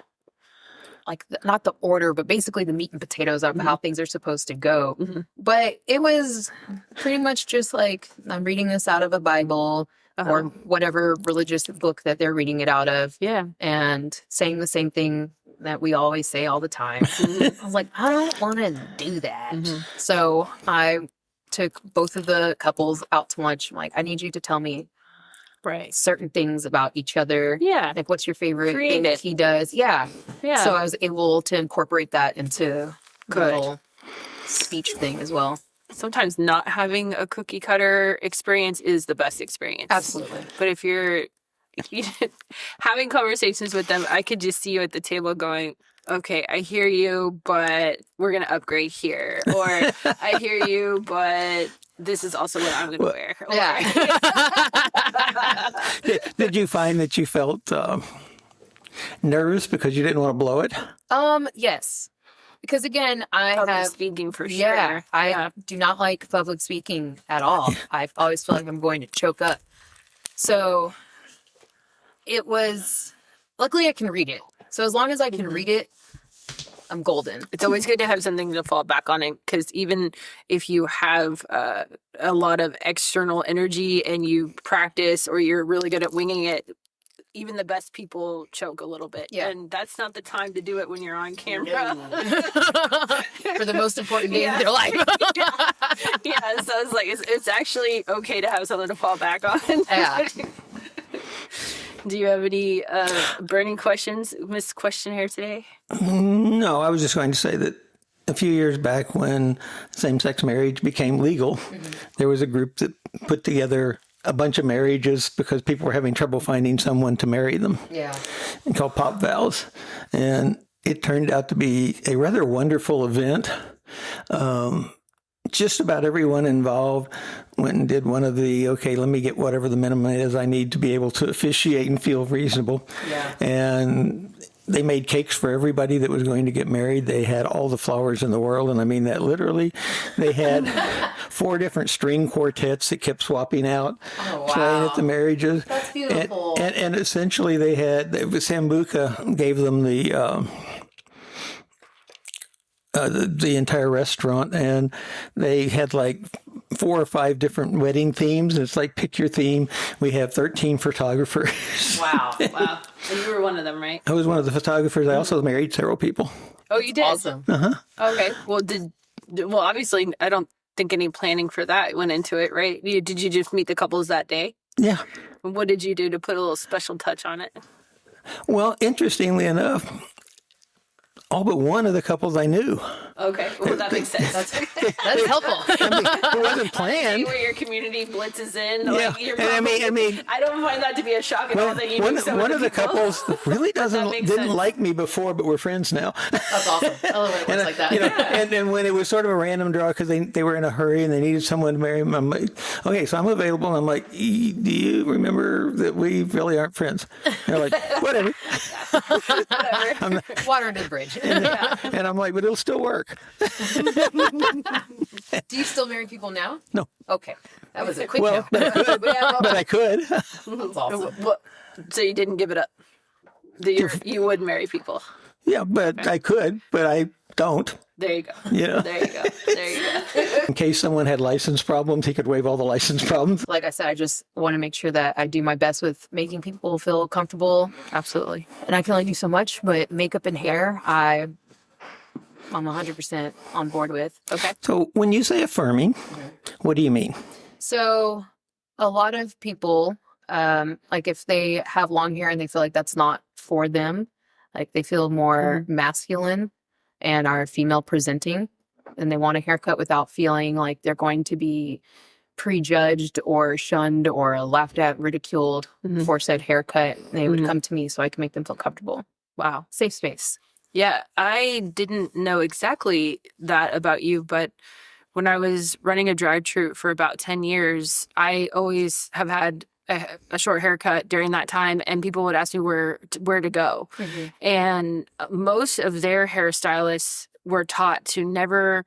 like not the order, but basically the meat and potatoes of how things are supposed to go. But it was pretty much just like I'm reading this out of a Bible or whatever religious book that they're reading it out of. Yeah. And saying the same thing that we always say all the time. I was like, I don't want to do that. So I took both of the couples out to lunch. I'm like, I need you to tell me certain things about each other. Yeah. Like, what's your favorite thing that he does? Yeah. Yeah. So I was able to incorporate that into the little speech thing as well. Sometimes not having a cookie cutter experience is the best experience. Absolutely. But if you having conversations with them, I could just see you at the table going, okay, I hear you, but we're going to upgrade here. Or I hear you, but this is also what I'm going to wear. Or, Did you find that you felt nervous because you didn't want to blow it? Yes. Because again, public speaking for sure. Yeah, I do not like public speaking at all. I always feel like I'm going to choke up. So it was, luckily I can read it. So as long as I can read it, I'm golden. It's always good to have something to fall back on it, because even if you have a lot of external energy and you practice or you're really good at winging it, even the best people choke a little bit. Yeah. And that's not the time to do it when you're on camera. For the most important day of their life. Yeah, so it's like, it's actually okay to have something to fall back on. Yeah. Do you have any burning questions, Miss Questionnaire, today? No, I was just going to say that a few years back when same-sex marriage became legal, there was a group that put together a bunch of marriages because people were having trouble finding someone to marry them. Yeah. And called pop vows. And it turned out to be a rather wonderful event. Just about everyone involved went and did one of the, okay, let me get whatever the minimum is I need to be able to officiate and feel reasonable. Yeah. And they made cakes for everybody that was going to get married. They had all the flowers in the world, and I mean that literally. They had 4 different string quartets that kept swapping out, playing at the marriages. That's beautiful. And essentially they had, Sambuca gave them the entire restaurant, and they had like 4 or 5 different wedding themes. It's like, pick your theme. We have 13 photographers. Wow. Wow. And you were one of them, right? I was one of the photographers. I also married several people. Oh, you did? Awesome. Okay. Well, obviously, I don't think any planning for that went into it, right? Did you just meet the couples that day? Yeah. What did you do to put a little special touch on it? Well, interestingly enough, all but one of the couples I knew. Okay, well, that makes sense. That's helpful. It wasn't planned. Where your community blitzes in. Yeah, Like, you're and I probably, mean, I don't find that to be a shock at all. That you knew some one of the people. couples really didn't sense. like me before, but we're friends now. That's awesome. I love when it works like that. You know, and when it was sort of a random draw because they were in a hurry and they needed someone to marry them, I'm like, okay, so I'm available. And I'm like, do you remember that we really aren't friends? And they're like, whatever. Water under the bridge. And I'm like, but it'll still work. Do you still marry people now? No. Okay. That was a quick Well, no. but I could. That's awesome. So you didn't give it up. You would marry people. Yeah, but I could, but I don't. There you go. You know? There you go. There you go. In case someone had license problems, he could waive all the license problems. Like I said, I just want to make sure that I do my best with making people feel comfortable. Absolutely. And I can only do so much, but makeup and hair, I'm 100% on board with. Okay. So when you say affirming, what do you mean? So a lot of people, like if they have long hair and they feel like that's not for them, like they feel more masculine and are female presenting, and they want a haircut without feeling like they're going to be prejudged or shunned or laughed at, ridiculed for said haircut, they would come to me so I can make them feel comfortable. Wow. Safe space. Yeah, I didn't know exactly that about you, but when I was running a drive-thru for about 10 years, I always have had a short haircut during that time, and people would ask me where to go. And most of their hairstylists were taught to never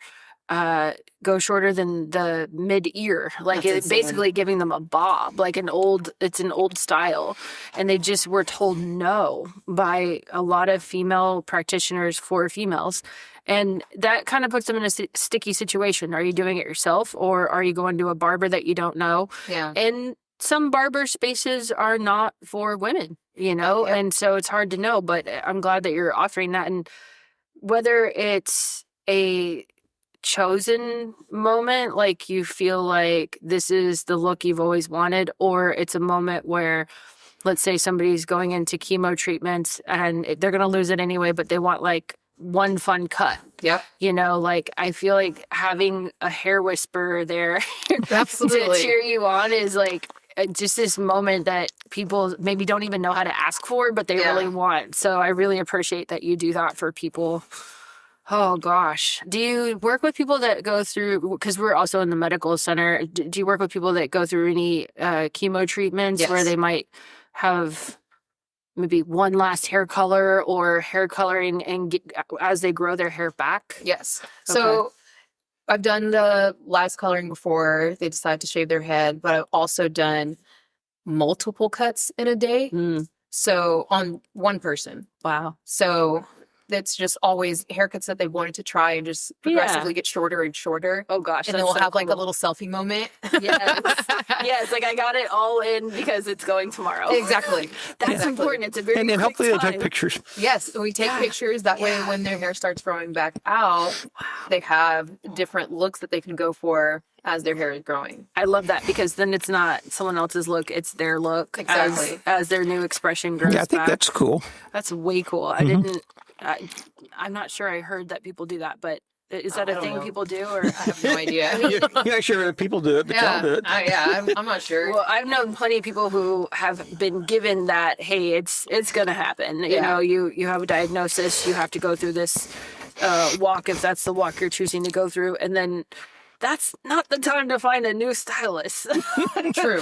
go shorter than the mid-ear, like it basically giving them a bob, like it's an old style. And they just were told no by a lot of female practitioners for females. And that kind of puts them in a sticky situation. Are you doing it yourself, or are you going to a barber that you don't know? Yeah. And some barber spaces are not for women, and so it's hard to know, but I'm glad that you're offering that. And whether it's a chosen moment, like you feel like this is the look you've always wanted, or it's a moment where, let's say somebody's going into chemo treatments and they're going to lose it anyway, but they want like one fun cut. Yep. Like I feel like having a hair whisperer there Absolutely. to cheer you on is like just this moment that people maybe don't even know how to ask for, but they really want. So I really appreciate that you do that for people. Oh, gosh. Do you work with people that go through, because we're also in the medical center, do you work with people that go through any chemo treatments where they might have maybe one last hair color or hair coloring and as they grow their hair back? Yes. So I've done the last coloring before they decide to shave their head, but I've also done multiple cuts in a day. So on one person. Wow. So that's just always haircuts that they wanted to try and just progressively get shorter and shorter. Oh gosh. And then we'll have like a little selfie moment. Yes. Yes. Like I got it all in because it's going tomorrow. Exactly. That's important. It's a very And then quick hopefully time. they take pictures. Yes. We take pictures. That way when their hair starts growing back out, they have different looks that they can go for as their hair is growing. I love that because then it's not someone else's look, it's their look. Exactly. As their new expression grows Yeah, I think back. that's cool. That's way cool. I'm not sure I heard that people do that, but is that a thing people do? Or I have no idea. You're not sure that people do it, but y'all do it. I'm not sure. Well, I've known plenty of people who have been given that, hey, it's going to happen. You know, you have a diagnosis, you have to go through this walk if that's the walk you're choosing to go through, and then that's not the time to find a new stylist. True.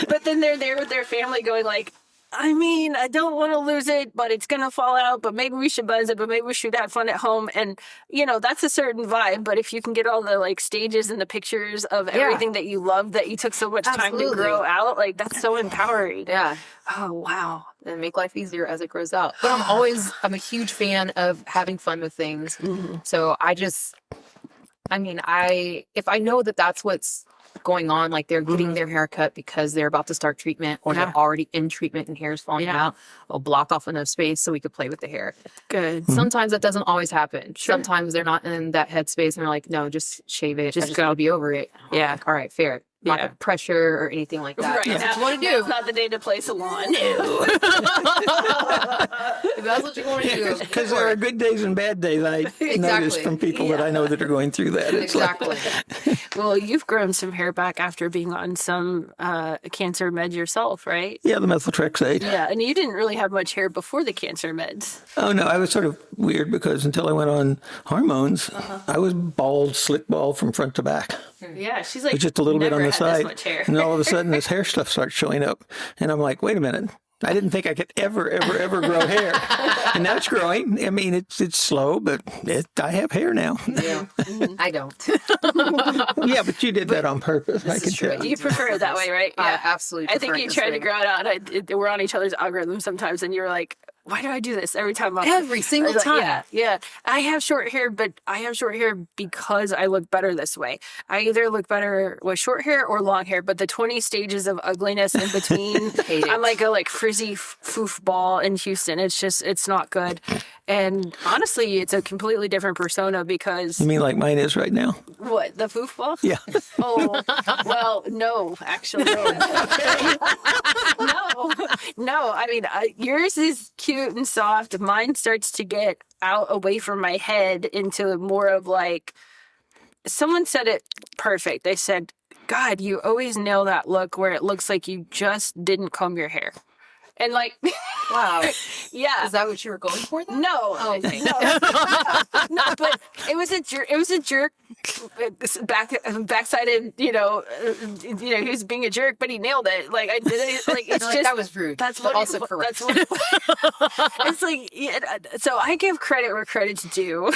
But then they're there with their family going like, I mean, I don't want to lose it, but it's going to fall out, but maybe we should buzz it, but maybe we should have fun at home. And, that's a certain vibe. But if you can get all the like stages and the pictures of everything that you love, that you took so much time to grow out, like that's so empowering. Yeah. Oh, wow. And make life easier as it grows out. But I'm a huge fan of having fun with things. So if I know that that's what's going on, like they're getting their hair cut because they're about to start treatment or they're already in treatment and hair's falling out, I'll block off enough space so we could play with the hair. Good. Sometimes that doesn't always happen. Sometimes they're not in that headspace and they're like, no, just shave it. Just gotta be over it. Yeah. Like, all right, fair. Not gonna pressure or anything like that. Right. That's what you want to do. It's not the day to play salon. If that's what you want to do. Because there are good days and bad days. I notice from people that I know that are going through that. It's Exactly. Well, you've grown some hair back after being on some cancer meds yourself, right? Yeah, the methotrexate. Yeah, and you didn't really have much hair before the cancer meds. Oh, no, I was sort of weird because until I went on hormones, I was bald, slick bald from front to back. Yeah, she's like, With just a little bit on the side. Much hair. And all of a sudden this hair stuff starts showing up. And I'm like, wait a minute. I didn't think I could ever grow hair. And now it's growing. I mean, it's slow, but I have hair now. Yeah. I don't. Yeah, but you did that on purpose. I can tell. You prefer it that way, right? I absolutely I think prefer you it tried to this way. grow it out. We're on each other's algorithm sometimes, and you're like, why do I do this every time? Every single time. Yeah. I have short hair, but I have short hair because I look better this way. I either look better with short hair or long hair, but the 20 stages of ugliness in between, I'm like a frizzy foof ball in Houston. It's not good. And honestly, it's a completely different persona because... You mean like mine is right now? What, the foof ball? Yeah. Oh, well, no, actually. No. I mean, yours is cute and soft. Mine starts to get out away from my head into more of like, someone said it perfect. They said, God, you always nail that look where it looks like you just didn't comb your hair. And like, Wow. yeah. Is that what you were going for then? No. Oh, okay. No, but It was a jerk. It was a jerk. Backsided. He was being a jerk, but he nailed it. Like I did it. Like it's just that was rude. That's but what also correct. That's what, it's like. Yeah, so I give credit where credit's due.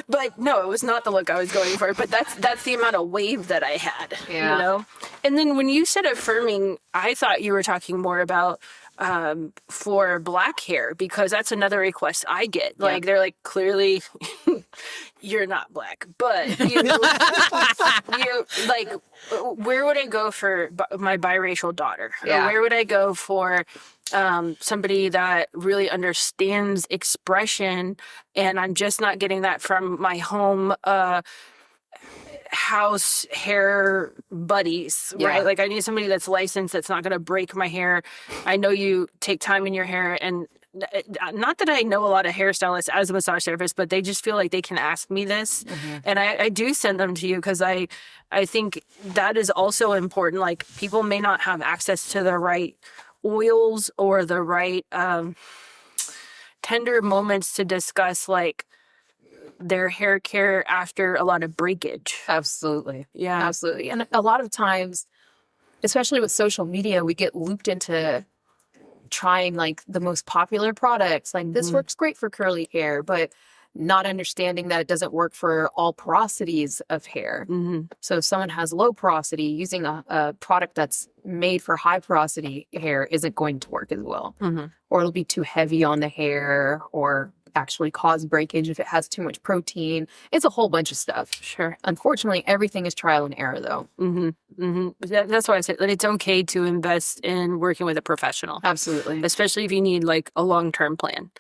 But no, it was not the look I was going for. But that's the amount of wave that I had. Yeah. And then when you said affirming, I thought you were talking more about for black hair, because that's another request I get. Like they're like, clearly you're not black, but you like, where would I go for my biracial daughter? Yeah. Or where would I go for somebody that really understands expression, and I'm just not getting that from my home house hair buddies, right? Like I need somebody that's licensed, that's not going to break my hair. I know you take time in your hair, and not that I know a lot of hairstylists as a massage therapist, but they just feel like they can ask me this. And I do send them to you because I think that is also important. Like people may not have access to the right oils or the right tender moments to discuss like their hair care after a lot of breakage. Absolutely. Yeah. Absolutely. And a lot of times, especially with social media, we get looped into trying like the most popular products. Like this works great for curly hair, but not understanding that it doesn't work for all porosities of hair. So if someone has low porosity, using a product that's made for high porosity hair isn't going to work as well. Or it'll be too heavy on the hair, or actually cause breakage if it has too much protein. It's a whole bunch of stuff. Sure. Unfortunately, everything is trial and error, though. That's why I said that it's okay to invest in working with a professional. Absolutely. Especially if you need like a long-term plan.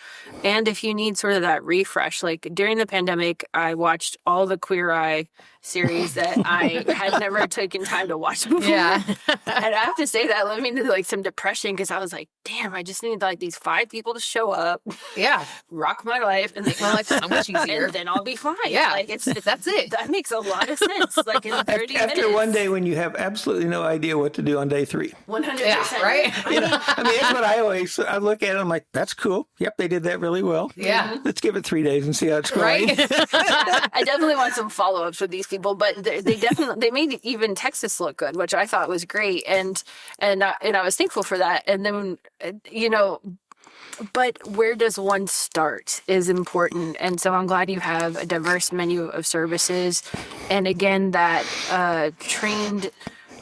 And if you need sort of that refresh. Like during the pandemic, I watched all the Queer Eye series that I had never taken time to watch before. Yeah. And I have to say that led me to like some depression, because I was like, damn, I just need like these 5 people to show up, Yeah. rock my life, and make My life's so much easier. and then I'll be fine. Yeah. Like That's it. that makes a lot of sense. Like in 30 minutes. After one day when you have absolutely no idea what to do on day 3. 100%. Yeah, right? I mean, that's what I look at it, I'm like, that's cool. Yep, they did that really well. Yeah. Let's give it 3 days and see how it's going. Right? I definitely want some follow-ups with these people, but they made even Texas look good, which I thought was great, and I was thankful for that. And then but where does one start is important, and so I'm glad you have a diverse menu of services, and again that trained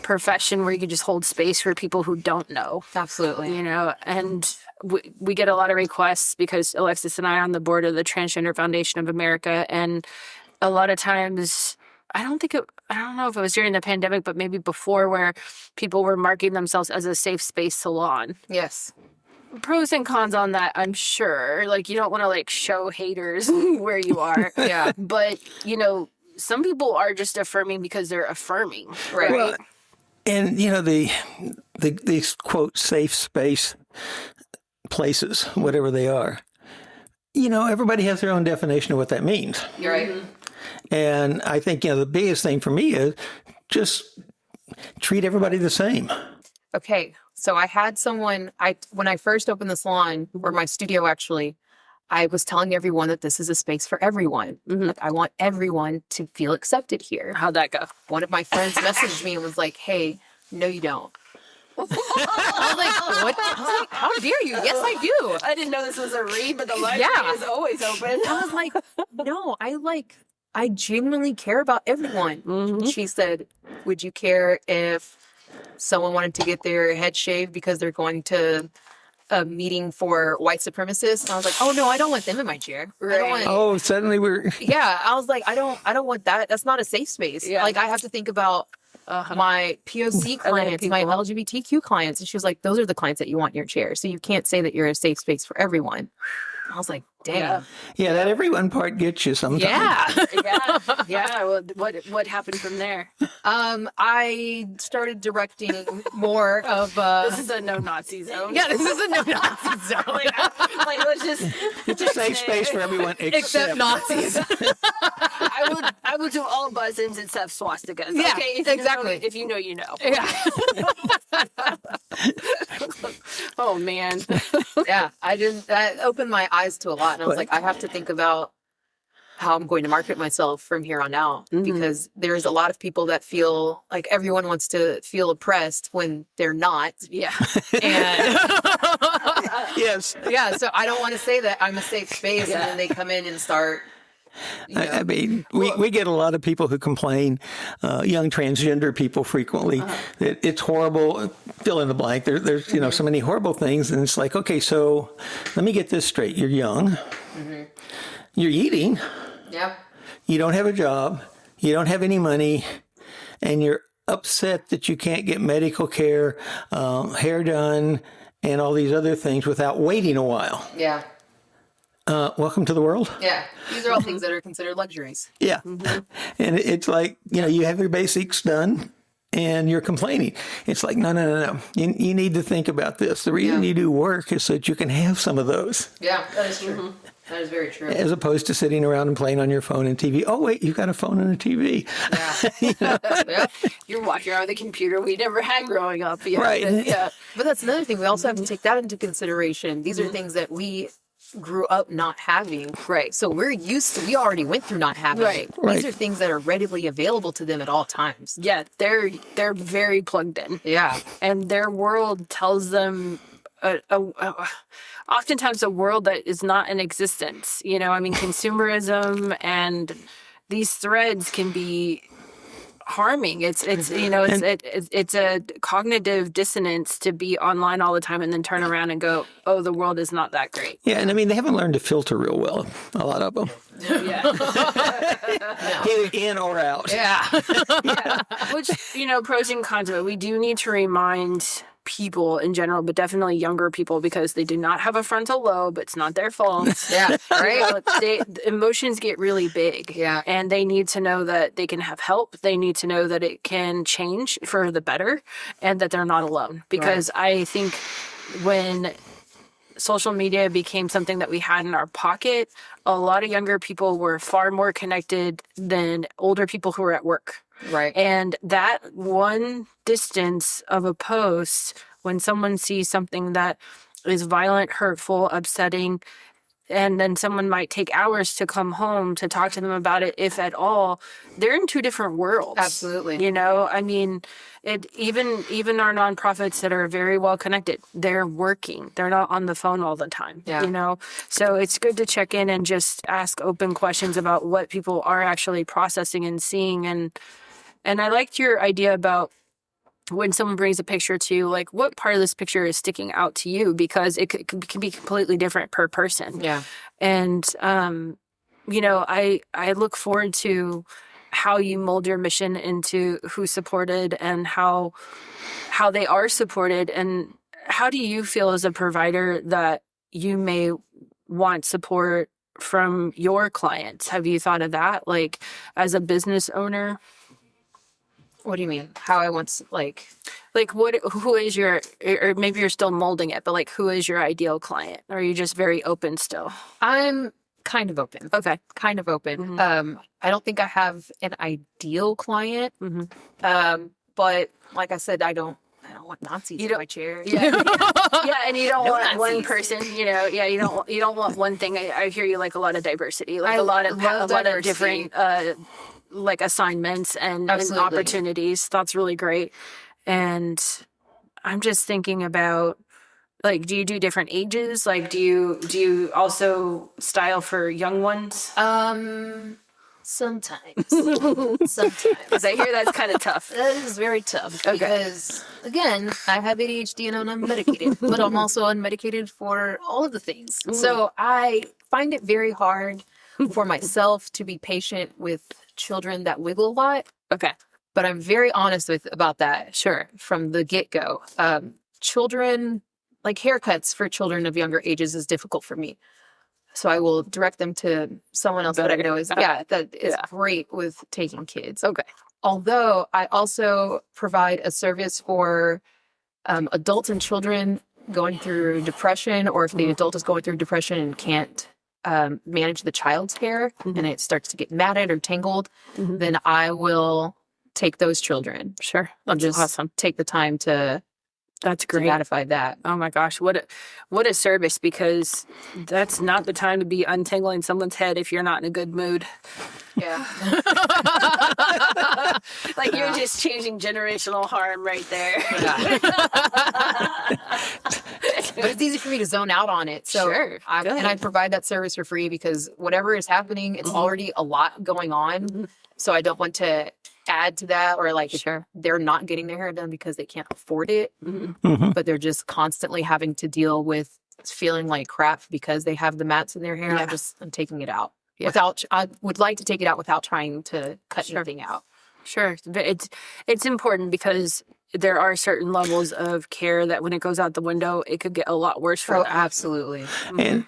profession where you can just hold space for people who don't know. Absolutely. And we get a lot of requests because Alexis and I are on the board of the Transgender Foundation of America, and a lot of times, I don't know if it was during the pandemic, but maybe before, where people were marking themselves as a safe space salon. Yes. Pros and cons on that, I'm sure. Like, you don't want to like show haters where you are. Yeah. But, some people are just affirming because they're affirming. Right. Well, and these quote safe space places, whatever they are, everybody has their own definition of what that means. You're right. And I think, the biggest thing for me is just treat everybody the same. Okay. So I had someone, when I first opened the salon, or my studio actually, I was telling everyone that this is a space for everyone. Like, I want everyone to feel accepted here. How'd that go? One of my friends messaged me and was like, hey, no, you don't. I was like, what? I was like, how dare you? Yes, I do. I didn't know this was a read, but the library is always open. I was like, no, I genuinely care about everyone. She said, would you care if someone wanted to get their head shaved because they're going to a meeting for white supremacists? And I was like, oh no, I don't want them in my chair. Right. Suddenly we're... Yeah, I was like, I don't want that. That's not a safe space. Yeah. Like, I have to think about my POC clients, my LGBTQ clients. And she was like, those are the clients that you want in your chair. So you can't say that you're a safe space for everyone. I was like, damn. Yeah, that everyone part gets you sometimes. Yeah. Well, what happened from there? I started directing more of. This is a no Nazi zone. Yeah, this is a no Nazi zone. like let's just. It's a safe space for everyone except Nazis. I will do all buzzins except swastikas. Yeah, okay, exactly. If you know, you know. Yeah. Oh man. Yeah, that opened my eyes to a lot, and I was like, I have to think about how I'm going to market myself from here on out, because there's a lot of people that feel like everyone wants to feel oppressed when they're not. Yeah. And Yes. yeah, so I don't want to say that I'm a safe space and then they come in and start. I mean, we get a lot of people who complain, young transgender people frequently, that it's horrible, fill in the blank. There's so many horrible things. And it's like, okay, so let me get this straight. You're young. You're eating. Yep. You don't have a job. You don't have any money. And you're upset that you can't get medical care, hair done, and all these other things without waiting a while. Yeah. Welcome to the world. Yeah. These are all things that are considered luxuries. Yeah. And it's like, you have your basics done and you're complaining. It's like, no. You need to think about this. The reason you do work is so that you can have some of those. Yeah, that is true. That is very true. As opposed to sitting around and playing on your phone and TV. Oh, wait, you've got a phone and a TV. Yeah. Yep. You're walking around with a computer we never had growing up. Yeah. Right. Yeah. But that's another thing. We also have to take that into consideration. These are things that we grew up not having. Right. So we already went through not having. Right. These are things that are readily available to them at all times. Yeah. They're very plugged in. Yeah. And their world tells them oftentimes a world that is not in existence. Consumerism and these threads can be harming. It's a cognitive dissonance to be online all the time and then turn around and go, oh, the world is not that great. Yeah, and I mean, they haven't learned to filter real well, a lot of them. Yeah. Either in or out. Yeah. Yeah. Which, pros and cons of it. We do need to remind people in general, but definitely younger people, because they do not have a frontal lobe. It's not their fault. Yeah. Right. The emotions get really big. Yeah. And they need to know that they can have help. They need to know that it can change for the better and that they're not alone. Because I think when social media became something that we had in our pocket, a lot of younger people were far more connected than older people who were at work. Right. And that one distance of a post, when someone sees something that is violent, hurtful, upsetting, and then someone might take hours to come home to talk to them about it, if at all, they're in two different worlds. Absolutely. Even our nonprofits that are very well connected, they're working. They're not on the phone all the time. Yeah. So it's good to check in and just ask open questions about what people are actually processing and seeing. And I liked your idea about when someone brings a picture to you, like, what part of this picture is sticking out to you? Because it can be completely different per person. Yeah. And, I look forward to how you mold your mission into who's supported and how they are supported. And how do you feel as a provider that you may want support from your clients? Have you thought of that? Like, as a business owner? What do you mean? How I want to, like who is your, or maybe you're still molding it, but like, who is your ideal client? Or are you just very open still? I'm kind of open. Okay. Kind of open. I don't think I have an ideal client. But like I said, I don't want Nazis in my chair. Yeah. Yeah, and you don't want Nazis. one person, you don't want one thing. I hear you like a lot of diversity, like a lot of different like assignments and opportunities. That's really great. And I'm just thinking about, like, do you do different ages? Like, do you also style for young ones? Sometimes. Sometimes. I hear that's kind of tough. That is very tough because, again, I have ADHD and I'm unmedicated, but I'm also unmedicated for all of the things. Ooh. So I find it very hard for myself to be patient with children that wiggle a lot. Okay. But I'm very honest about that. Sure. From the get-go. Children, like haircuts for children of younger ages is difficult for me. So I will direct them to someone else that I know is great with taking kids. Okay. Although I also provide a service for adults and children going through depression, or if the adult is going through depression and can't manage the child's hair and it starts to get matted or tangled, then I will take those children. Sure. I'll just take the time to That's to great. ratify that. Oh my gosh, what a service, because that's not the time to be untangling someone's head if you're not in a good mood. Yeah. Like you're just changing generational harm right there. But it's easy for me to zone out on it. So Sure. I provide that service for free because whatever is happening, it's already a lot going on. So I don't want to add to that, or like if they're not getting their hair done because they can't afford it, but they're just constantly having to deal with feeling like crap because they have the mats in their hair. I'm taking it out. I would like to take it out without trying to cut anything out. Sure. It's important because there are certain levels of care that when it goes out the window, it could get a lot worse for them. Absolutely. And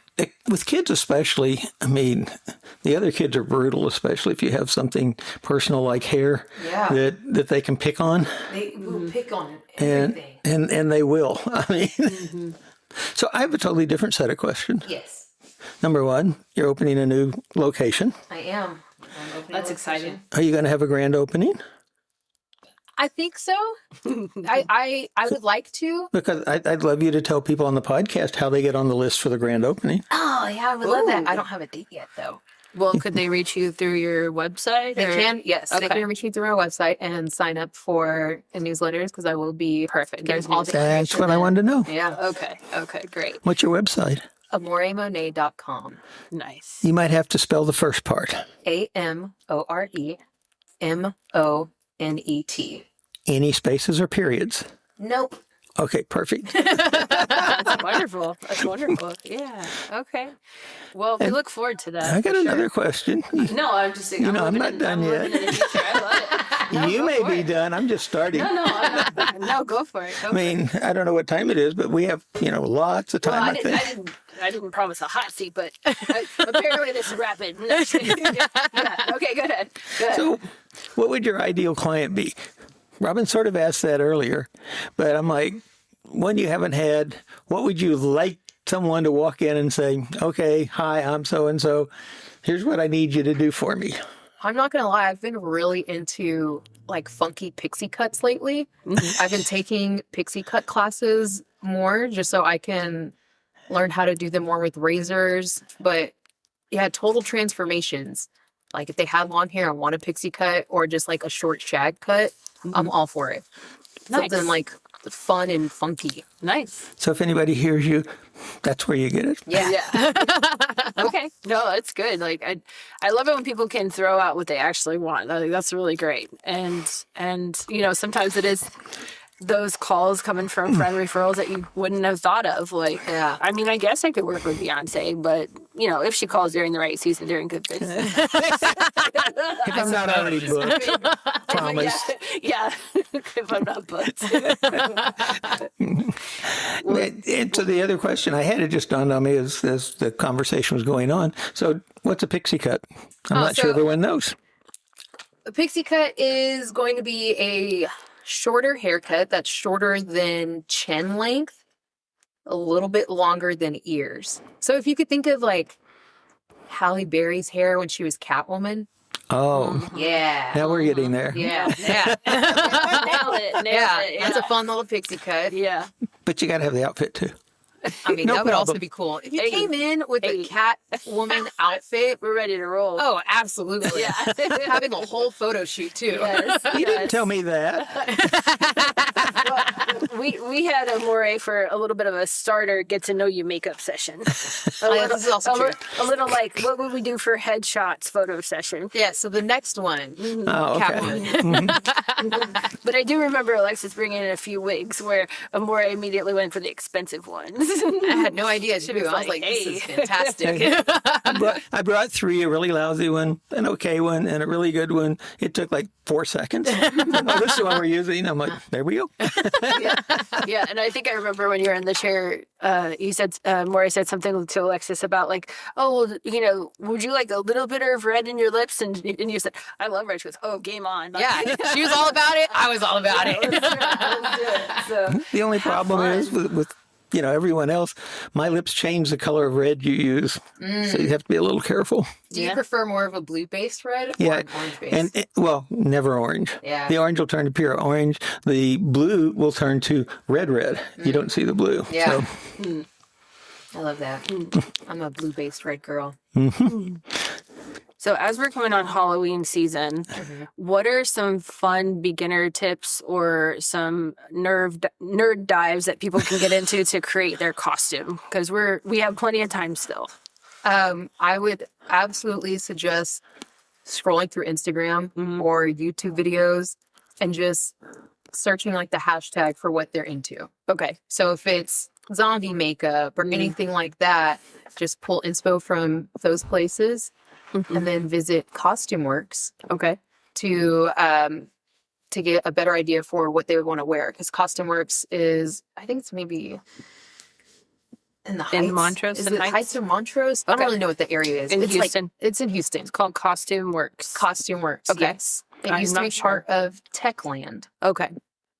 with kids especially, I mean, the other kids are brutal, especially if you have something personal like hair that they can pick on. They will pick on everything. And they will. I mean, so I have a totally different set of questions. Yes. Number one, you're opening a new location. I am. That's exciting. Are you going to have a grand opening? I think so. I would like to. Because I'd love you to tell people on the podcast how they get on the list for the grand opening. Oh, yeah, I would love that. I don't have a date yet, though. Well, could they reach you through your website? They can, yes. Okay. They can reach me through our website and sign up for the newsletters because I will be Perfect. There's all the That's what I wanted to know. Yeah. Okay, great. What's your website? AmoreMonet.com. Nice. You might have to spell the first part. AMOREMONET. Any spaces or periods? Nope. Okay, perfect. That's wonderful. That's wonderful. Yeah. Okay. Well, we look forward to that. I got another question. No, I'm just saying. I'm not done yet. You may be done. I'm just starting. No, go for it. I mean, I don't know what time it is, but we have, lots of time, I think. I didn't promise a hot seat, but apparently this is rapid. Yeah. Okay, go ahead. So, what would your ideal client be? Robin sort of asked that earlier, but I'm like, one you haven't had, what would you like someone to walk in and say, okay, hi, I'm so-and-so. Here's what I need you to do for me. I'm not going to lie. I've been really into like funky pixie cuts lately. I've been taking pixie cut classes more just so I can learn how to do them more with razors. But yeah, total transformations. Like if they have long hair and want a pixie cut or just like a short shag cut, I'm all for it. Nice. Something like fun and funky. Nice. So if anybody hears you, that's where you get it. Yeah. Okay. No, that's good. Like I love it when people can throw out what they actually want. I think that's really great. And sometimes it is those calls coming from friend referrals that you wouldn't have thought of. Like, I mean, I guess I could work with Beyonce, but if she calls during the right season, during good business. If I'm not already booked, promise. Yeah. If I'm not booked. And so the other question I had, it just dawned on me as the conversation was going on. So what's a pixie cut? I'm not sure everyone knows. A pixie cut is going to be a shorter haircut that's shorter than chin length, a little bit longer than ears. So if you could think of like Halle Berry's hair when she was Catwoman. Oh. Yeah. Now we're getting there. Yeah. Nailed it. Yeah. That's a fun little pixie cut. Yeah. But you got to have the outfit too. I mean, No that would also problem. be cool. If you came in with a Catwoman outfit, We're ready to roll. oh, absolutely. Yeah. Having a whole photo shoot too. Yes. You didn't tell me that. We had Amore for a little bit of a starter get to know you makeup session. This is also true. A little like what would we do for headshots photo session? Yeah, so the next one, Oh, okay. Catwoman. But I do remember Alexis bringing in a few wigs where Amore immediately went for the expensive ones. I had no idea too. I was like, this is fantastic. I brought three, a really lousy one, an okay one, and a really good one. It took like 4 seconds. Oh, this is the one we're using. I'm like, there we go. Yeah, and I think I remember when you were in the chair, you said, Maury said something to Alexis about like, oh, well, would you like a little bit of red in your lips? And you said, I love red. She goes, oh, game on. Like, Yeah, she was all about it. I was all about it. Let's do it. So, The only problem is with everyone else, my lips change the color of red you use. So you have to be a little careful. Do you prefer more of a blue-based red or Yeah. an orange-based? And never orange. Yeah. The orange will turn to pure orange. The blue will turn to red. You don't see the blue. Yeah. So. I love that. I'm a blue-based red girl. So as we're coming on Halloween season, what are some fun beginner tips or some nerd dives that people can get into to create their costume? Because we have plenty of time still. I would absolutely suggest scrolling through Instagram or YouTube videos and just searching like the hashtag for what they're into. Okay. So if it's zombie makeup or anything like that, just pull inspo from those places and then visit Costume Works. Okay. To get a better idea for what they would want to wear. Because Costume Works is, I think it's maybe in the Heights. In Montrose? Is it Heights or Montrose? I don't really know what the area is. In It's Houston. It's in Houston. It's called Costume Works. Costume Works, Okay. yes. It I'm used to not be sure. part of Techland, Okay.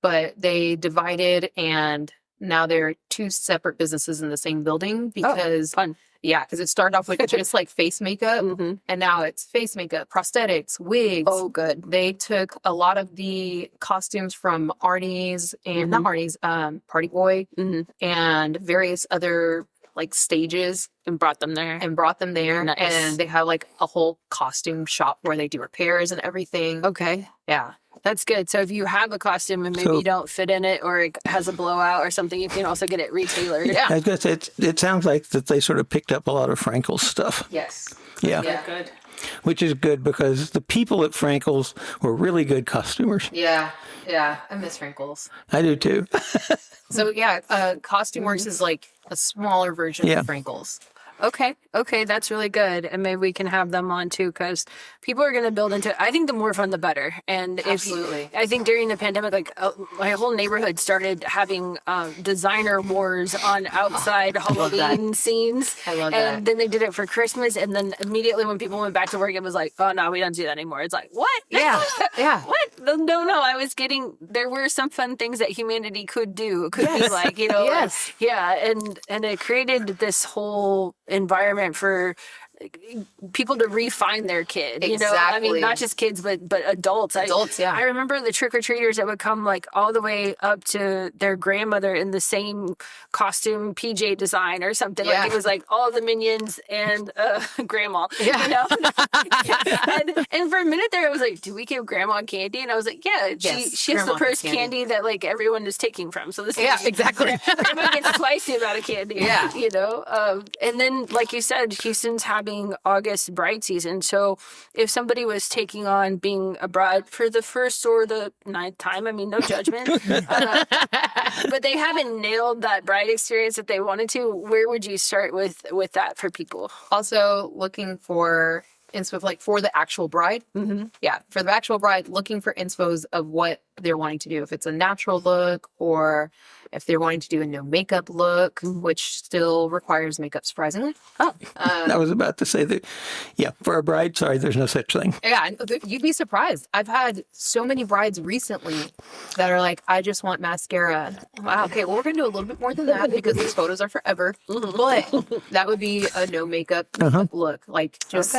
but they divided and now they're two separate businesses in the same building because Fun. yeah, because it started off with just like face makeup and now it's face makeup, prosthetics, wigs. Oh, good. They took a lot of the costumes from Arnie's and not Arnie's, Party Boy and various other like stages And brought them there. and brought them there. Nice. And they have like a whole costume shop where they do repairs and everything. Okay. Yeah. That's good. So if you have a costume and maybe So- you don't fit in it or it has a blowout or something, you can also get it retailored. Yeah. I was going to say, it sounds like that they sort of picked up a lot of Frankel's stuff. Yes. Yeah. Yeah. Good. Which is good because the people at Frankel's were really good costumers. Yeah. Yeah. I miss Frankles. I do too. So yeah, Costume Works is like a smaller version Yeah. of Frankles. Okay, that's really good. And maybe we can have them on too, because people are going to build into it. I think the more fun, the better. And Absolutely. I think during the pandemic, like my whole neighborhood started having designer wars on outside Halloween scenes. I love and that. then they did it for Christmas. And then immediately when people went back to work, it was like, oh, no, we don't do that anymore. It's like, what? Yeah. Yeah. What? No. There were some fun things that humanity could do. It could be like, Yes. yeah. And it created this whole environment for people to refine their kid. You know, I mean, Exactly. not just kids, but adults. Adults, yeah. I remember the trick-or-treaters that would come like all the way up to their grandmother in the same costume PJ design or something. Yeah. Like it was like all the minions and grandma. Yeah. You know? and for a minute there, I was like, do we give grandma candy? And I was like, yeah, Yes, she has the grandma first gets candy that like everyone is taking from. So this Yeah, is exactly. grandma gets twice the amount of candy. Yeah. You know? And then, like you said, Houston's having August bride season. So if somebody was taking on being a bride for the first or the ninth time, I mean, no judgment, but they haven't nailed that bride experience that they wanted to, where would you start with that for people? Also looking for inspo like for the actual bride. Yeah, for the actual bride, looking for inspos of what they're wanting to do. If it's a natural look or if they're wanting to do a no makeup look, which still requires makeup surprisingly. I was about to say that, yeah, for a bride, sorry, there's no such thing. Yeah, you'd be surprised. I've had so many brides recently that are like, I just want mascara. Wow, okay, well, we're going to do a little bit more than that because these photos are forever. But that would be a no makeup look. Like just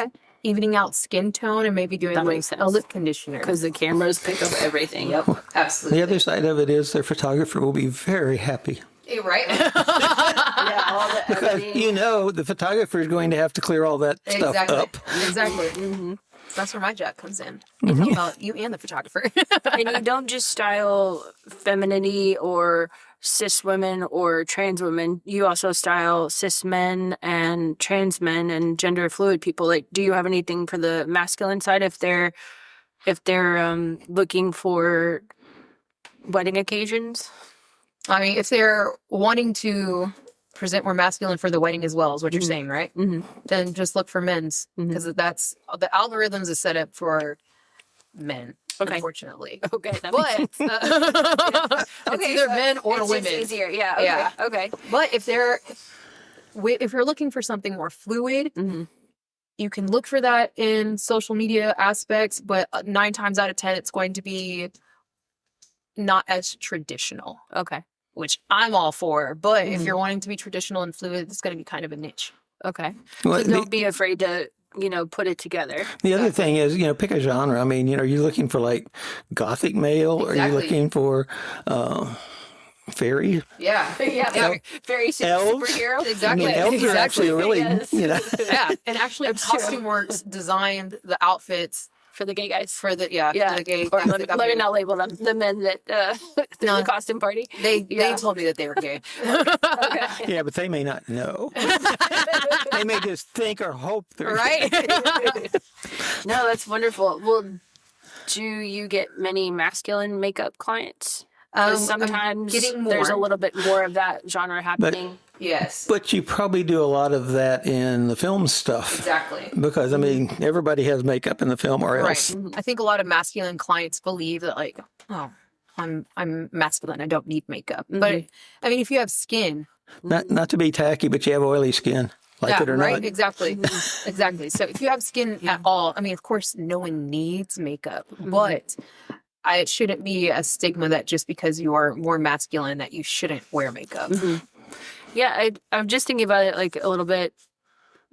evening out skin tone and maybe doing That like makes sense. a lip conditioner. Because the cameras pick up everything. Yep, absolutely. The other side of it is their photographer will be very happy. You're right. Yeah, all the Because, editing. the photographer is going to have to clear all that stuff Exactly. up. Exactly. That's where my job comes in. It's all about you and the photographer. And you don't just style femininity or cis women or trans women. You also style cis men and trans men and gender fluid people. Like, do you have anything for the masculine side if they're looking for wedding occasions? I mean, if they're wanting to present more masculine for the wedding as well, is what you're saying, right? Then just look for men's because that's the algorithms is set up for men. Okay. Unfortunately. Okay, that But makes it's either so men or it's women. just easier. Yeah. Okay. Yeah. Okay. But if you're looking for something more fluid, you can look for that in social media aspects, but 9 times out of 10, it's going to be not as traditional. Okay. which I'm all for. But if you're wanting to be traditional and fluid, it's going to be kind of a niche. Okay. Well, So don't be afraid to, put it together. The other thing is, pick a genre. I mean, are you looking for like gothic male? Or are you Exactly. looking for fairy? Yeah. Yeah. Very Elves? superhero. Exactly. I mean, elves are actually really, Yes. Yeah. And actually, Costume Works designed the outfits For the gay guys. for the, for the gay. Or let me not label them. The men that through No. the costume party. They told me that they were gay. Okay. Yeah, but they may not know. They may just think or hope they're Right? No, that's wonderful. Well, do you get many masculine makeup clients? 'Cause I'm sometimes getting there's a more. little bit more of that genre happening. Yes. But you probably do a lot of that in the film stuff. Exactly. Because, I mean, everybody has makeup in the film or else. Right. I think a lot of masculine clients believe that, like, oh, I'm masculine. I don't need makeup. But I mean, if you have skin, Not to be tacky, but you have oily skin, like it or right, not. exactly, exactly. So if you have skin at all, I mean, of course, no one needs makeup, but it shouldn't be a stigma that just because you are more masculine that you shouldn't wear makeup. Yeah, I'm just thinking about it like a little bit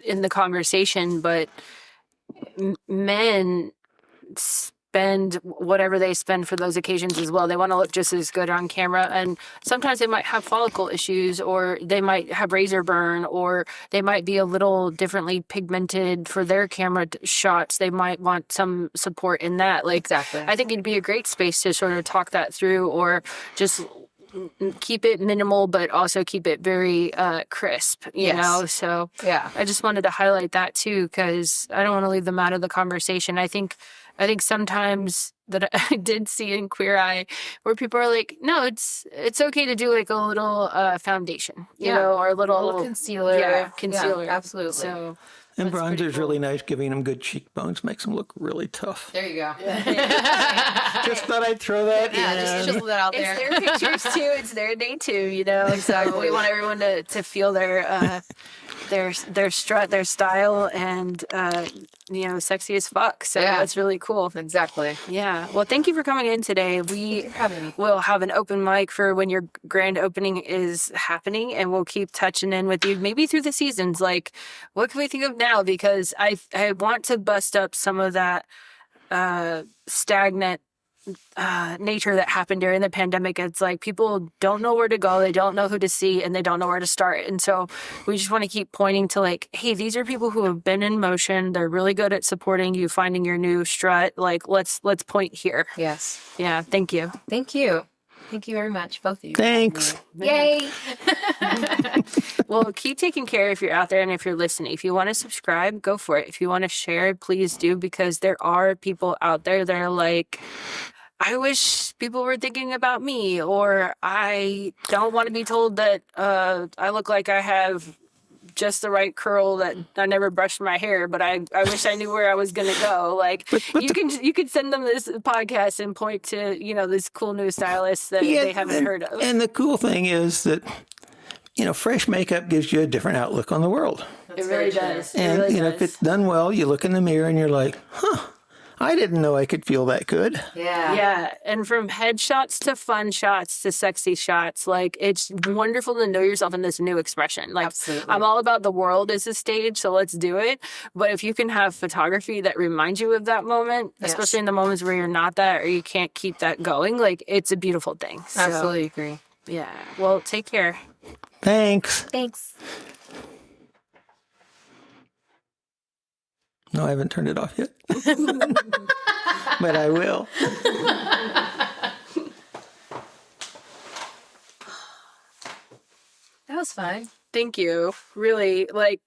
in the conversation, but men spend whatever they spend for those occasions as well. They want to look just as good on camera, and sometimes they might have follicle issues, or they might have razor burn, or they might be a little differently pigmented for their camera shots. They might want some support in that. Like, Exactly. I think it'd be a great space to sort of talk that through, or just keep it minimal, but also keep it very crisp, you Yes. know? So Yeah. I just wanted to highlight that too, because I don't want to leave them out of the conversation. I think sometimes that I did see in Queer Eye where people are like, no, it's okay to do like a little foundation, you know, or a little concealer. Yeah, concealer. Yeah, absolutely. So And that's pretty bronzer's cool. really nice, giving them good cheekbones, makes them look really tough. There you go. Just thought I'd throw that Yeah, in. just chisel that out It's there. their pictures too. It's their day too, you know. Exactly. So we want everyone to feel their strut, their style, and sexy as fuck. So Yeah. that's really cool. Exactly. Yeah. Well, thank you for coming in today. We having me. will have an open mic for when your grand opening is happening, and we'll keep touching in with you maybe through the seasons. Like, what can we think of now? Because I want to bust up some of that stagnant nature that happened during the pandemic. It's like people don't know where to go, they don't know who to see, and they don't know where to start. And so we just want to keep pointing to like, hey, these are people who have been in motion. They're really good at supporting you, finding your new strut. Like, let's point here. Yes. Yeah. Thank you. Thank you. Thank you very much, both of you. Thanks. Yay. Well, keep taking care if you're out there and if you're listening. If you want to subscribe, go for it. If you want to share, please do, because there are people out there that are like, I wish people were thinking about me, or I don't want to be told that I look like I have just the right curl, that I never brushed my hair, but I wish I knew where I was gonna go. Like, you can send them this podcast and point to this cool new stylist that they haven't heard of. And the cool thing is that, fresh makeup gives you a different outlook on the world. It really does. It And, really if does. it's done well, you look in the mirror and you're like, I didn't know I could feel that good. Yeah. Yeah, and from headshots to fun shots to sexy shots, like, it's wonderful to know yourself in this new expression. Like, Absolutely. I'm all about the world as a stage, so let's do it. But if you can have photography that reminds you of that moment, Yes. especially in the moments where you're not that or you can't keep that going, like, it's a beautiful thing. So, Absolutely agree. yeah. Well, take care. Thanks. Thanks. No, I haven't turned it off yet. But I will. That was fun. Thank you. Really, like,